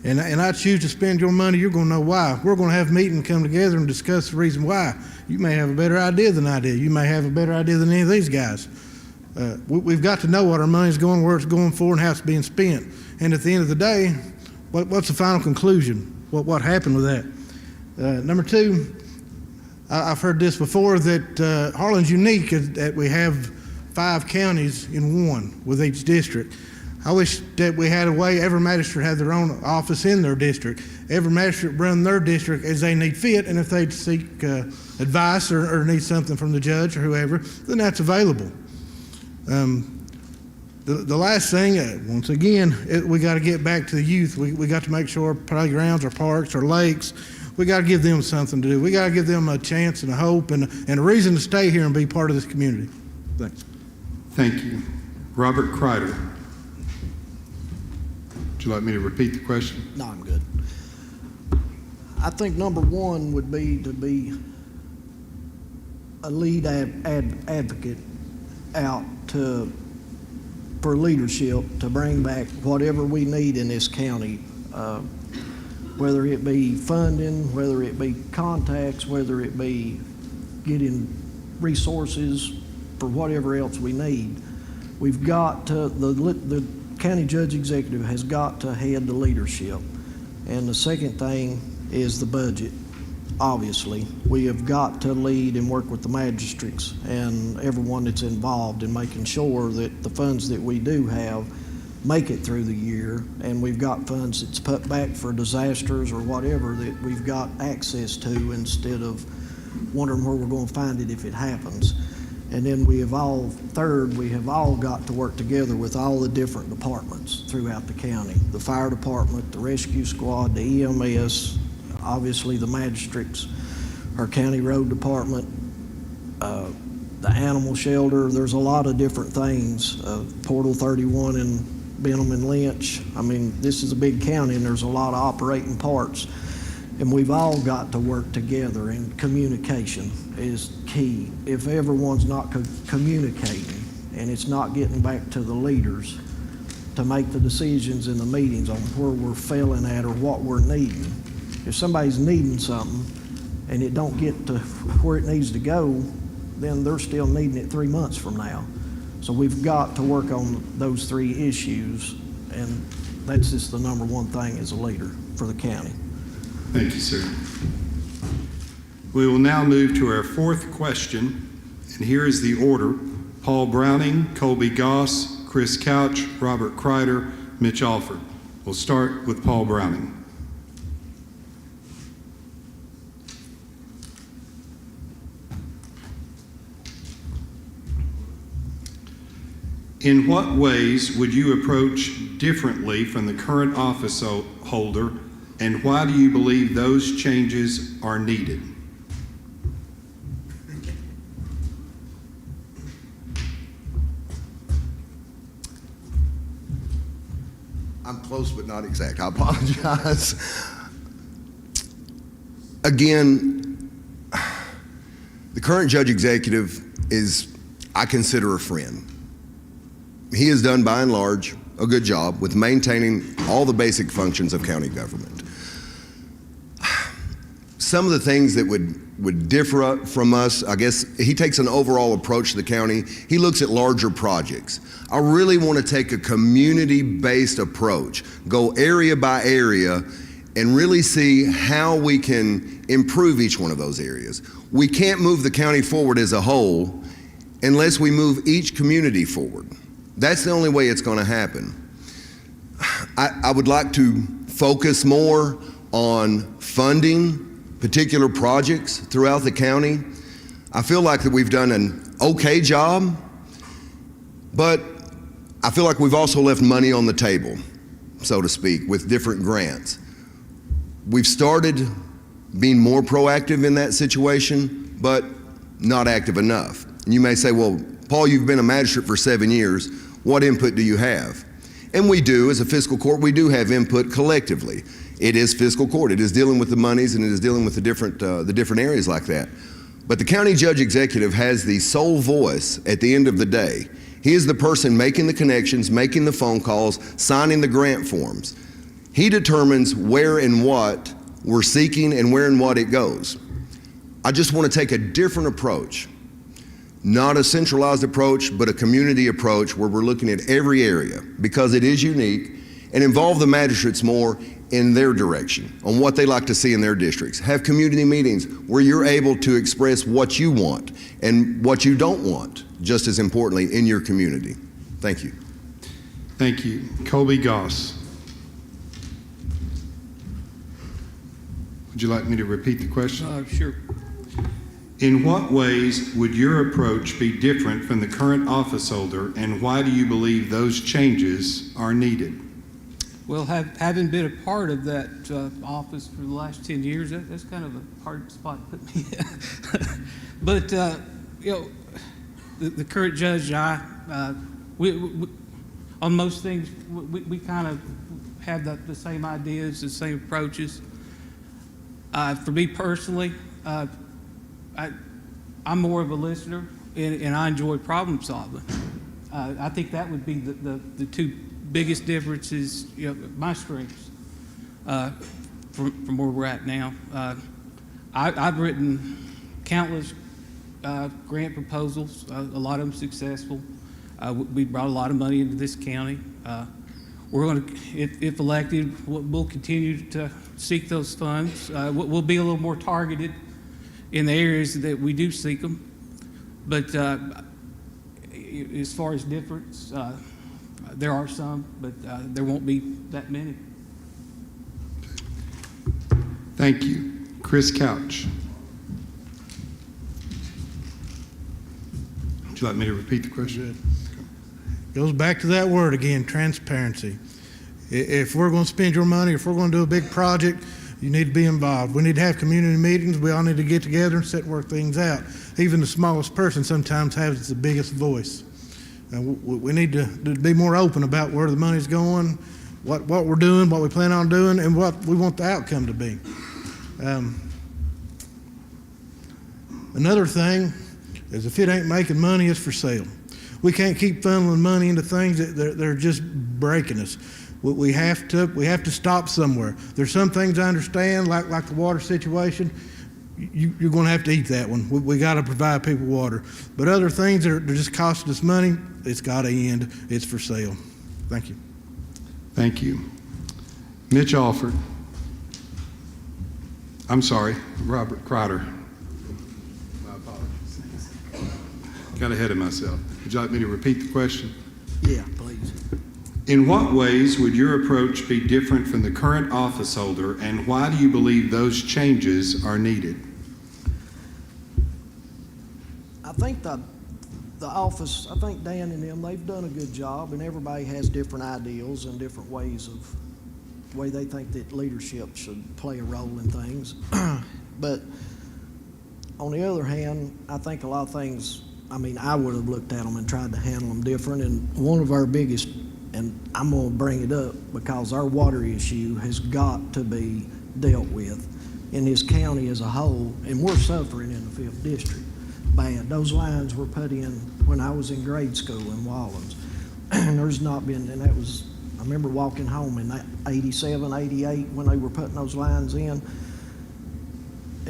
and I choose to spend your money, you're going to know why. We're going to have a meeting, come together, and discuss the reason why. You may have a better idea than I do. You may have a better idea than any of these guys. We've got to know what our money's going, where it's going for, and how it's being spent. And at the end of the day, what's the final conclusion? What happened with that? Number two, I've heard this before, that Harlan's unique is that we have 5 counties in one with each district. I wish that we had a way every magistrate had their own office in their district. Every magistrate run their district as they need fit, and if they seek advice or need something from the judge or whoever, then that's available. The last thing, once again, we got to get back to the youth. We got to make sure our playgrounds, our parks, our lakes, we got to give them something to do. We got to give them a chance and a hope and a reason to stay here and be part of this community. Thanks. Thank you. Robert Kreider. Would you like me to repeat the question? No, I'm good. I think number one would be to be a lead advocate out for leadership to bring back whatever we need in this county, whether it be funding, whether it be contacts, whether it be getting resources for whatever else we need. We've got to, the county judge executive has got to head the leadership. And the second thing is the budget. Obviously, we have got to lead and work with the magistrates and everyone that's involved in making sure that the funds that we do have make it through the year, and we've got funds that's put back for disasters or whatever that we've got access to, instead of wondering where we're going to find it if it happens. And then we have all got to work together with all the different departments throughout the county. The fire department, the rescue squad, the EMS, obviously the magistrates, our county road department, the animal shelter. There's a lot of different things. Portal 31 and Benham and Lynch. I mean, this is a big county and there's a lot of operating parts. And we've all got to work together, and communication is key. If everyone's not communicating and it's not getting back to the leaders to make the decisions in the meetings on where we're failing at or what we're needing. If somebody's needing something and it don't get to where it needs to go, then they're still needing it 3 months from now. So we've got to work on those 3 issues, and that's just the number one thing as a leader for the county. Thank you, sir. We will now move to our 4th question, and here is the order: Paul Browning, Colby Goss, Chris Couch, Robert Kreider, Mitch Alford. We'll start with Paul Browning. In what ways would you approach differently from the current office holder, and why do you believe those changes are needed? I'm close but not exact. I apologize. Again, the current judge executive is, I consider, a friend. He has done, by and large, a good job with maintaining all the basic functions of county government. some of the things that would differ from us, I guess he takes an overall approach to the county. He looks at larger projects. I really want to take a community-based approach, go area by area, and really see how we can improve each one of those areas. We can't move the county forward as a whole unless we move each community forward. That's the only way it's going to happen. I would like to focus more on funding particular projects throughout the county. I feel like that we've done an okay job, but I feel like we've also left money on the table, so to speak, with different grants. We've started being more proactive in that situation, but not active enough. And you may say, well, Paul, you've been a magistrate for 7 years. What input do you have? And we do, as a fiscal court, we do have input collectively. It is fiscal court. It is dealing with the monies, and it is dealing with the different areas like that. But the county judge executive has the sole voice at the end of the day. He is the person making the connections, making the phone calls, signing the grant forms. He determines where and what we're seeking and where and what it goes. I just want to take a different approach, not a centralized approach, but a community approach where we're looking at every area because it is unique, and involve the magistrates more in their direction on what they like to see in their districts. Have community meetings where you're able to express what you want and what you don't want, just as importantly, in your community. Thank you. Thank you. Colby Goss. Would you like me to repeat the question? Sure. In what ways would your approach be different from the current office holder, and why do you believe those changes are needed? Well, having been a part of that office for the last 10 years, that's kind of a hard spot to put me in. But, you know, the current judge and I, we on most things, we kind of have the same ideas, the same approaches. For me personally, I'm more of a listener, and I enjoy problem solving. I think that would be the two biggest differences, you know, my strengths from where we're at now. I've written countless grant proposals, a lot of them successful. We brought a lot of money into this county. We're going to, if elected, we'll continue to seek those funds. We'll be a little more targeted in the areas that we do seek them. But as far as difference, there are some, but there won't be that many. Thank you. Chris Couch. Would you like me to repeat the question? Goes back to that word again, transparency. If we're going to spend your money, if we're going to do a big project, you need to be involved. We need to have community meetings. We all need to get together and sit and work things out. Even the smallest person sometimes has the biggest voice. And we need to be more open about where the money's going, what we're doing, what we plan on doing, and what we want the outcome to be. Another thing is if it ain't making money, it's for sale. We can't keep funneling money into things that are just breaking us. We have to stop somewhere. There's some things I understand, like the water situation. You're going to have to eat that one. We got to provide people water. But other things that are just costing us money, it's got to end. It's for sale. Thank you. Thank you. Mitch Alford. I'm sorry, Robert Crider. My apologies. Got ahead of myself. Would you like me to repeat the question? Yeah, please. In what ways would your approach be different from the current office holder, and why do you believe those changes are needed? I think the office, I think Dan and them, they've done a good job, and everybody has different ideals and different ways of way they think that leadership should play a role in things. But on the other hand, I think a lot of things, I mean, I would have looked at them and tried to handle them different. And one of our biggest, and I'm going to bring it up because our water issue has got to be dealt with in this county as a whole, and we're suffering in the 5th District bad. Those lines were put in when I was in grade school in Wallens. And there's not been, and that was, I remember walking home in that 87, 88 when they were putting those lines in.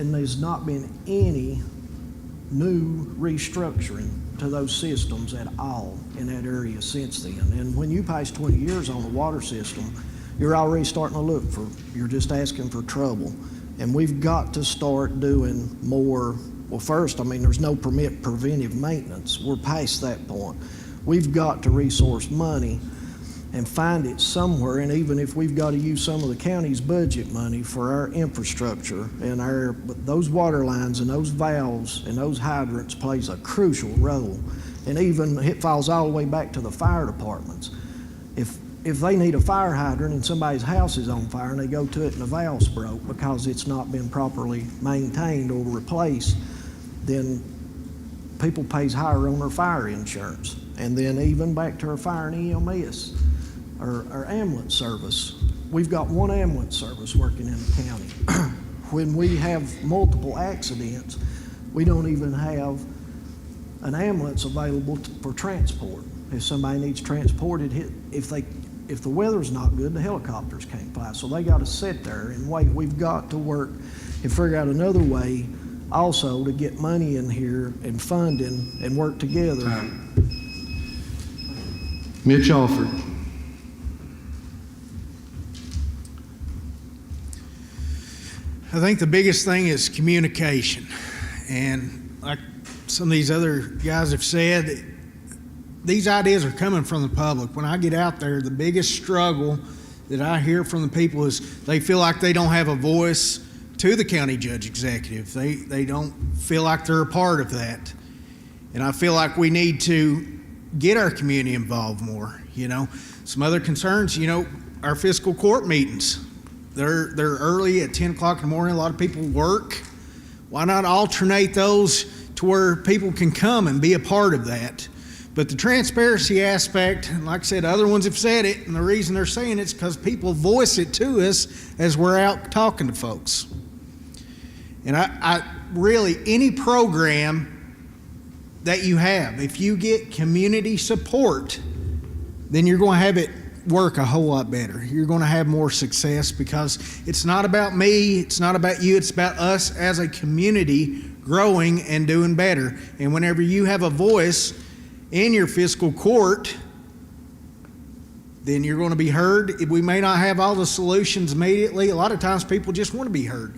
and there's not been any new restructuring to those systems at all in that area since then. And when you pass 20 years on the water system, you're already starting to look for, you're just asking for trouble. And we've got to start doing more. Well, first, I mean, there's no preventive maintenance. We're past that point. We've got to resource money and find it somewhere, and even if we've got to use some of the county's budget money for our infrastructure and those water lines and those valves and those hydrants plays a crucial role. And even it falls all the way back to the fire departments. If they need a fire hydrant and somebody's house is on fire and they go to it and the valve's broke because it's not been properly maintained or replaced, then people pays higher on their fire insurance. And then even back to our fire and EMS, our ambulance service. We've got one ambulance service working in the county. When we have multiple accidents, we don't even have an ambulance available for transport. If somebody needs transported, if the weather's not good, the helicopters can't fly, so they got to sit there and wait. We've got to work and figure out another way also to get money in here and funding and work together. Mitch Alford. I think the biggest thing is communication. And like some of these other guys have said, these ideas are coming from the public. When I get out there, the biggest struggle that I hear from the people is they feel like they don't have a voice to the county judge executive. They don't feel like they're a part of that. And I feel like we need to get our community involved more. You know, some other concerns, you know, our fiscal court meetings. They're early at 10 o'clock in the morning. A lot of people work. Why not alternate those to where people can come and be a part of that? But the transparency aspect, and like I said, other ones have said it, and the reason they're saying it's because people voice it to us as we're out talking to folks. And I really, any program that you have, if you get community support, then you're going to have it work a whole lot better. You're going to have more success because it's not about me, it's not about you, it's about us as a community growing and doing better. And whenever you have a voice in your fiscal court, then you're going to be heard. We may not have all the solutions immediately. A lot of times people just want to be heard.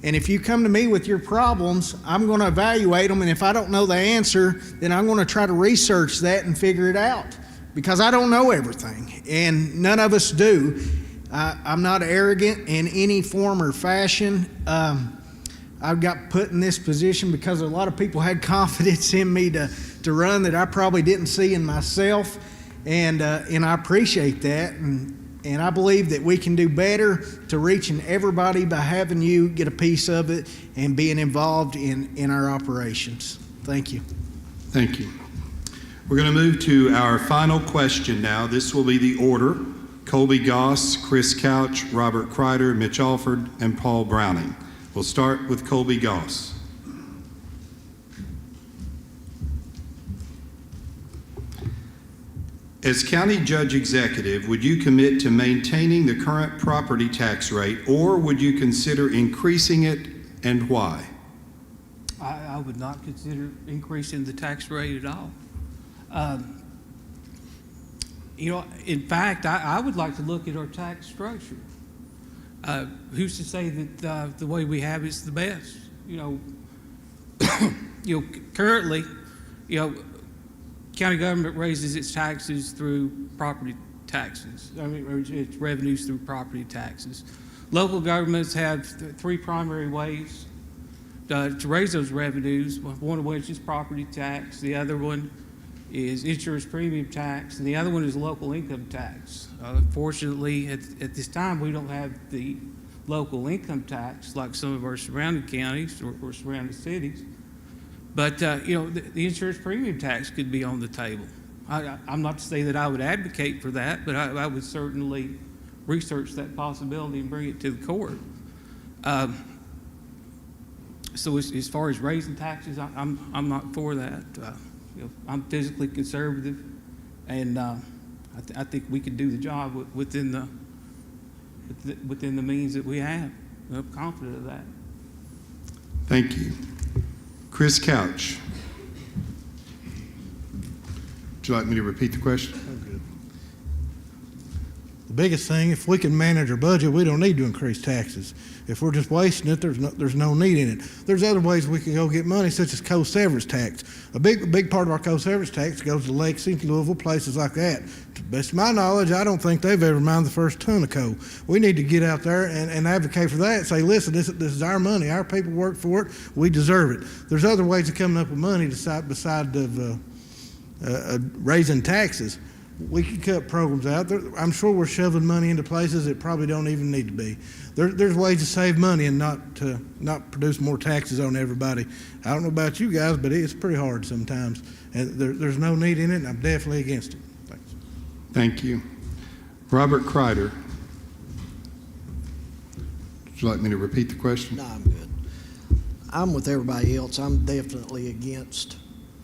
And if you come to me with your problems, I'm going to evaluate them, and if I don't know the answer, then I'm going to try to research that and figure it out. Because I don't know everything, and none of us do. I'm not arrogant in any form or fashion. I've got put in this position because a lot of people had confidence in me to run that I probably didn't see in myself, and I appreciate that. And I believe that we can do better to reaching everybody by having you get a piece of it and being involved in our operations. Thank you. Thank you. We're going to move to our final question now. This will be the order: Colby Goss, Chris Couch, Robert Kreider, Mitch Alford, and Paul Browning. We'll start with Colby Goss. As County Judge Executive, would you commit to maintaining the current property tax rate, or would you consider increasing it, and why? I would not consider increasing the tax rate at all. You know, in fact, I would like to look at our tax structure. Who's to say that the way we have is the best? You know, currently, you know, county government raises its taxes through property taxes. I mean, its revenues through property taxes. Local governments have three primary ways to raise those revenues. One of which is property tax. The other one is insurance premium tax, and the other one is local income tax. Fortunately, at this time, we don't have the local income tax like some of our surrounding counties or surrounding cities. But, you know, the insurance premium tax could be on the table. I'm not to say that I would advocate for that, but I would certainly research that possibility and bring it to the court. So as far as raising taxes, I'm not for that. You know, I'm physically conservative, and I think we can do the job within the means that we have. I'm confident of that. Thank you. Chris Couch. Would you like me to repeat the question? The biggest thing, if we can manage our budget, we don't need to increase taxes. If we're just wasting it, there's no need in it. There's other ways we can go get money, such as co-severance tax. A big part of our co-severance tax goes to Lexington, Louisville, places like that. To the best of my knowledge, I don't think they've ever mined the first ton of coal. We need to get out there and advocate for that and say, listen, this is our money. Our people work for it. We deserve it. There's other ways of coming up with money besides raising taxes. We can cut programs out. I'm sure we're shoving money into places that probably don't even need to be. There's ways to save money and not produce more taxes on everybody. I don't know about you guys, but it's pretty hard sometimes. And there's no need in it, and I'm definitely against it. Thanks. Thank you. Robert Kreider. Would you like me to repeat the question? No, I'm good. I'm with everybody else. I'm definitely against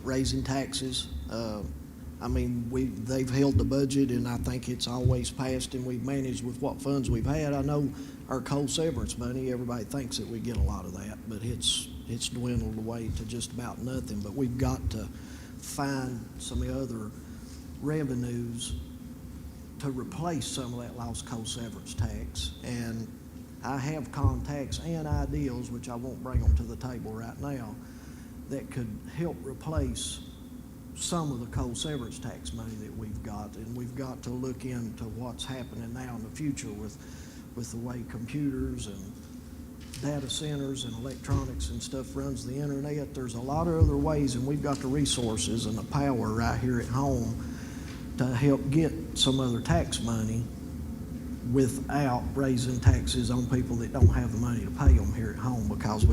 raising taxes. They've held the budget, and I think it's always passed, and we've managed with what funds we've had. I know our coal severance money, everybody thinks that we get a lot of that, but it's dwindled away to just about nothing. But we've got to find some other revenues to replace some of that lost coal severance tax. And I have contacts and ideas, which I won't bring them to the table right now, that could help replace some of the coal severance tax money that we've got. And we've got to look into what's happening now in the future with the way computers and data centers and electronics and stuff runs the internet. There's a lot of other ways, and we've got the resources and the power right here at home to help get some other tax money without raising taxes on people that don't have the money to pay them here at home, because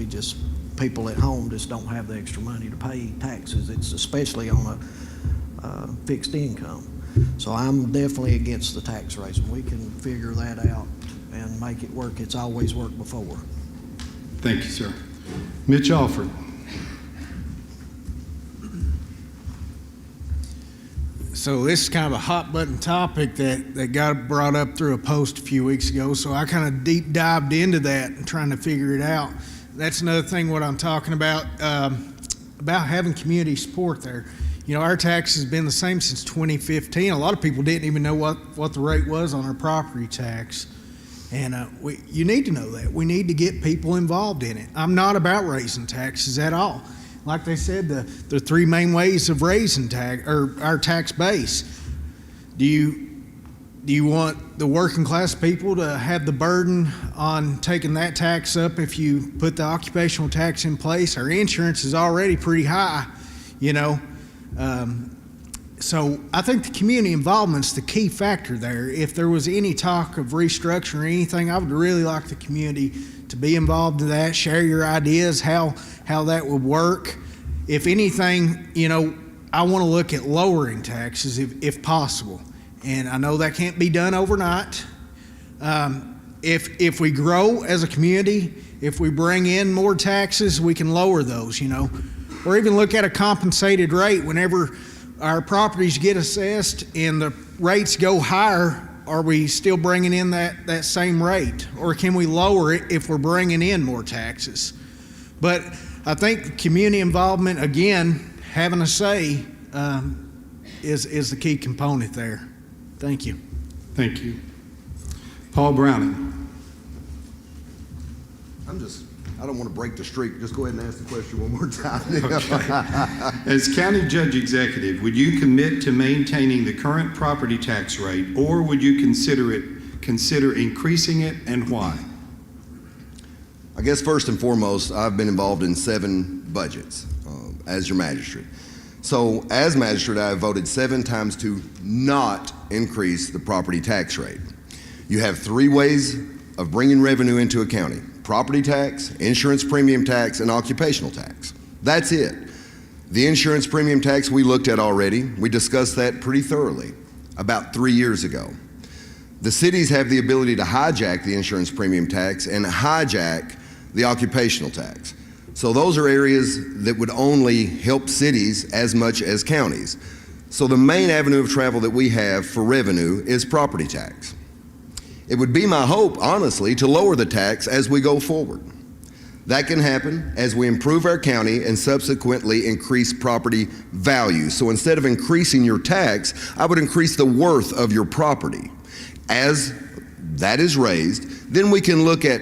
people at home just don't have the extra money to pay taxes. It's especially on a fixed income. So I'm definitely against the tax raising. We can figure that out and make it work. It's always worked before. Thank you, sir. Mitch Alford. So this is kind of a hot button topic that got brought up through a post a few weeks ago. So I kind of deep dived into that and trying to figure it out. That's another thing what I'm talking about having community support there. You know, our tax has been the same since 2015. A lot of people didn't even know what the rate was on our property tax. And you need to know that. We need to get people involved in it. I'm not about raising taxes at all. Like they said, the three main ways of raising our tax base. Do you want the working class people to have the burden on taking that tax up if you put the occupational tax in place? Our insurance is already pretty high, you know. So I think the community involvement's the key factor there. If there was any talk of restructuring or anything, I would really like the community to be involved in that, share your ideas, how that would work. If anything, you know, I want to look at lowering taxes if possible. And I know that can't be done overnight. If we grow as a community, if we bring in more taxes, we can lower those, you know. Or even look at a compensated rate. Whenever our properties get assessed and the rates go higher, are we still bringing in that same rate? Or can we lower it if we're bringing in more taxes? But I think community involvement, again, having a say is the key component there. Thank you. Thank you. Paul Browning. I don't want to break the streak. Just go ahead and ask the question one more time. Okay. As County Judge Executive, would you commit to maintaining the current property tax rate, or would you consider increasing it, and why? I guess first and foremost, I've been involved in 7 budgets as your magistrate. So as magistrate, I have voted 7 times to not increase the property tax rate. You have 3 ways of bringing revenue into a county: property tax, insurance premium tax, and occupational tax. That's it. The insurance premium tax we looked at already. We discussed that pretty thoroughly about 3 years ago. The cities have the ability to hijack the insurance premium tax and hijack the occupational tax. So those are areas that would only help cities as much as counties. So the main avenue of travel that we have for revenue is property tax. It would be my hope, honestly, to lower the tax as we go forward. That can happen as we improve our county and subsequently increase property value. So instead of increasing your tax, I would increase the worth of your property. As that is raised, then we can look at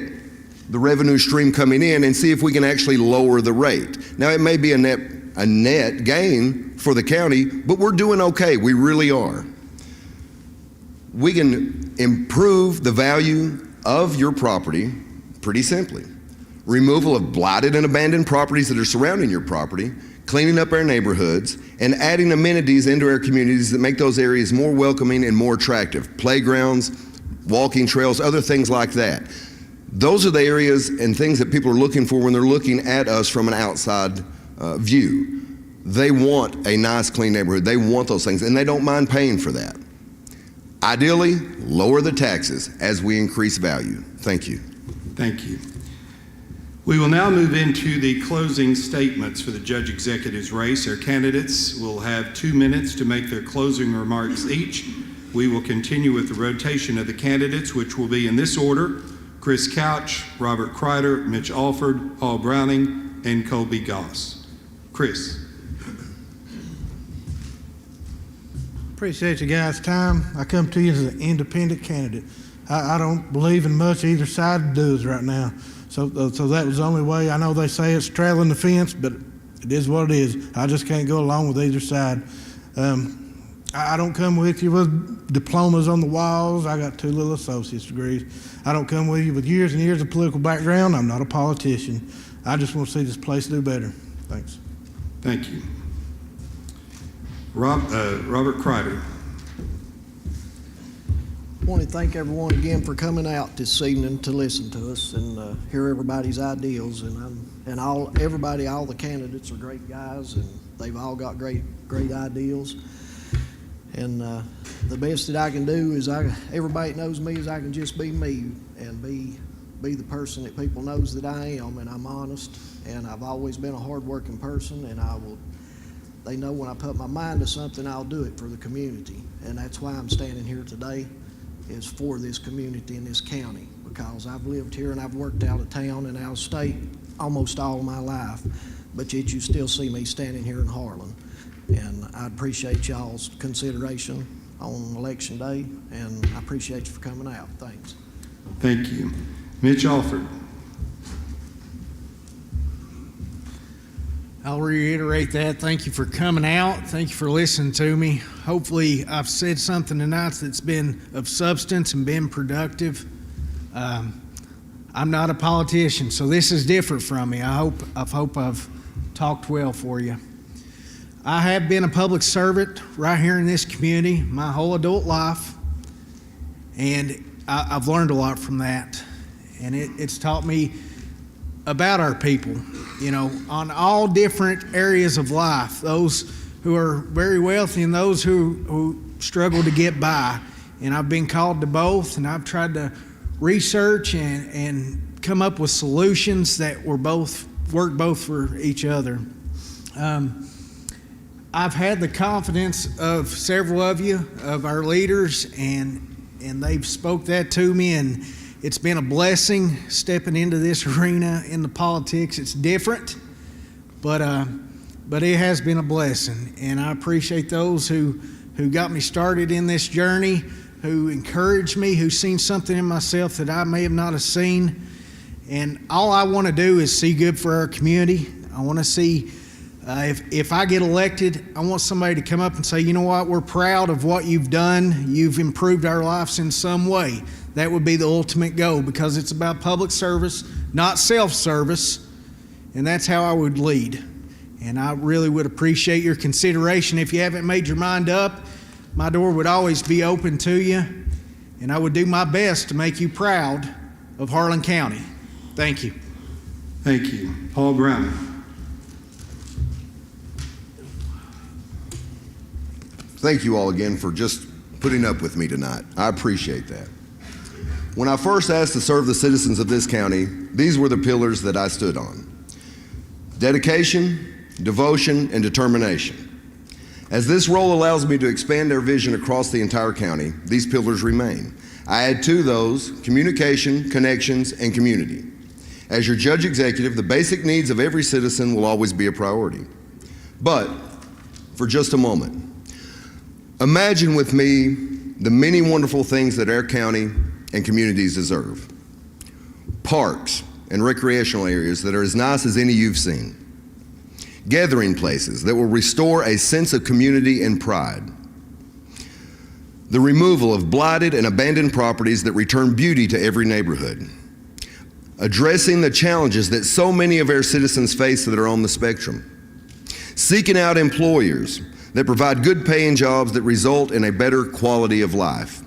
the revenue stream coming in and see if we can actually lower the rate. Now, it may be a net gain for the county, but we're doing okay. We really are. We can improve the value of your property pretty simply. Removal of blighted and abandoned properties that are surrounding your property, cleaning up our neighborhoods, and adding amenities into our communities that make those areas more welcoming and more attractive. Playgrounds, walking trails, other things like that. Those are the areas and things that people are looking for when they're looking at us from an outside view. They want a nice, clean neighborhood. They want those things, and they don't mind paying for that. Ideally, lower the taxes as we increase value. Thank you. Thank you. We will now move into the closing statements for the Judge Executive's race. Our candidates will have 2 minutes to make their closing remarks each. We will continue with the rotation of the candidates, which will be in this order: Chris Couch, Robert Kreider, Mitch Alford, Paul Browning, and Colby Goss. Chris. Appreciate you guys' time. I come to you as an independent candidate. I don't believe in much either side does right now. So that was the only way. I know they say it's straddling the fence, but it is what it is. I just can't go along with either side. I don't come with you with diplomas on the walls. I got 2 little associate's degrees. I don't come with you with years and years of political background. I'm not a politician. I just want to see this place do better. Thanks. Thank you. Robert Kreider. I want to thank everyone again for coming out this evening to listen to us and hear everybody's ideals. And all the candidates are great guys, and they've all got great ideals. And the best that I can do is everybody that knows me is I can just be me and be the person that people knows that I am, and I'm honest, and I've always been a hard-working person, and they know when I put my mind to something, I'll do it for the community. And that's why I'm standing here today, is for this community in this county, because I've lived here and I've worked out of town and out of state almost all of my life, but yet you still see me standing here in Harlan. And I appreciate y'all's consideration on election day, and I appreciate you for coming out. Thanks. Thank you. Mitch Alford. I'll reiterate that. Thank you for coming out. Thank you for listening to me. Hopefully, I've said something tonight that's been of substance and been productive. I'm not a politician, so this is different from me. I hope I've talked well for you. I have been a public servant right here in this community my whole adult life, and I've learned a lot from that. And it's taught me about our people, on all different areas of life, those who are very wealthy and those who struggle to get by. And I've been called to both, and I've tried to research and come up with solutions that work both for each other. I've had the confidence of several of you, of our leaders, and they've spoke that to me, and it's been a blessing stepping into this arena in the politics. It's different, but it has been a blessing, and I appreciate those who got me started in this journey, who encouraged me, who seen something in myself that I may have not have seen. And all I want to do is see good for our community. I want to see, if I get elected, I want somebody to come up and say, you know what, we're proud of what you've done. You've improved our lives in some way. That would be the ultimate goal, because it's about public service, not self-service, and that's how I would lead. And I really would appreciate your consideration. If you haven't made your mind up, my door would always be open to you, and I would do my best to make you proud of Harlan County. Thank you. Thank you. Paul Browning. Thank you all again for just putting up with me tonight. I appreciate that. When I first asked to serve the citizens of this county, these were the pillars that I stood on: dedication, devotion, and determination. As this role allows me to expand their vision across the entire county, these pillars remain. I add to those communication, connections, and community. As your judge executive, the basic needs of every citizen will always be a priority. But for just a moment, imagine with me the many wonderful things that our county and communities deserve. Parks and recreational areas that are as nice as any you've seen. Gathering places that will restore a sense of community and pride. The removal of blighted and abandoned properties that return beauty to every neighborhood. Addressing the challenges that so many of our citizens face that are on the spectrum. Seeking out employers that provide good paying jobs that result in a better quality of life.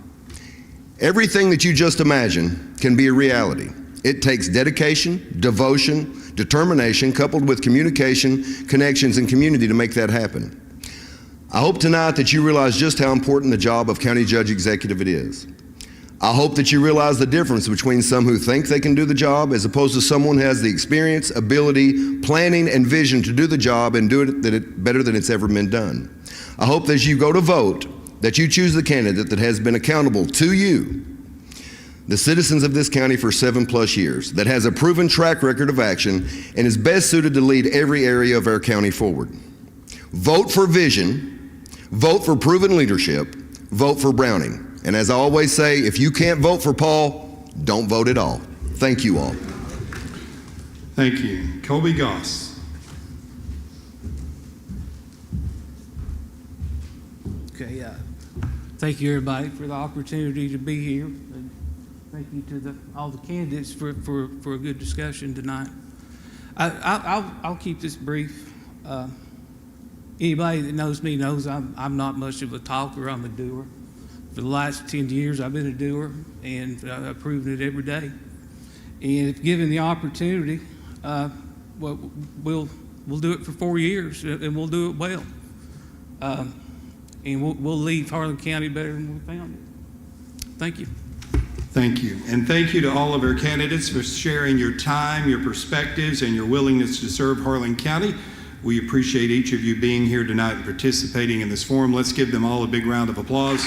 Everything that you just imagined can be a reality. It takes dedication, devotion, determination, coupled with communication, connections, and community to make that happen. I hope tonight that you realize just how important the job of county judge executive it is. I hope that you realize the difference between some who think they can do the job as opposed to someone who has the experience, ability, planning, and vision to do the job and do it better than it's ever been done. I hope that as you go to vote, that you choose the candidate that has been accountable to you, the citizens of this county for 7+ years, that has a proven track record of action and is best suited to lead every area of our county forward. Vote for vision, vote for proven leadership, vote for Browning. And as I always say, if you can't vote for Paul, don't vote at all. Thank you all. Thank you. Colby Goss. Okay, thank you everybody for the opportunity to be here. And thank you to all the candidates for a good discussion tonight. I'll keep this brief. Anybody that knows me knows I'm not much of a talker, I'm a doer. For the last 10 years, I've been a doer, and I've proven it every day. And if given the opportunity, we'll do it for 4 years, and we'll do it well. And we'll leave Harlan County better than we found it. Thank you. Thank you. And thank you to all of our candidates for sharing your time, your perspectives, and your willingness to serve Harlan County. We appreciate each of you being here tonight and participating in this forum. Let's give them all a big round of applause.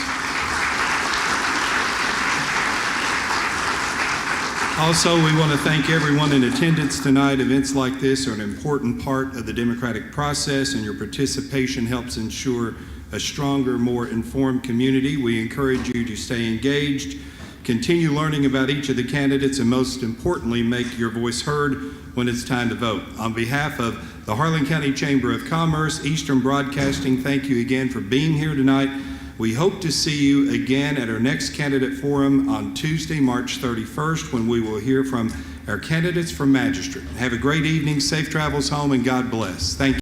Also, we want to thank everyone in attendance tonight. Events like this are an important part of the democratic process, and your participation helps ensure a stronger, more informed community. We encourage you to stay engaged, continue learning about each of the candidates, and most importantly, make your voice heard when it's time to vote. On behalf of the Harlan County Chamber of Commerce, Eastern Broadcasting, thank you again for being here tonight. We hope to see you again at our next candidate forum on Tuesday, March 31st, when we will hear from our candidates for magistrate. Have a great evening, safe travels home, and God bless. Thank you.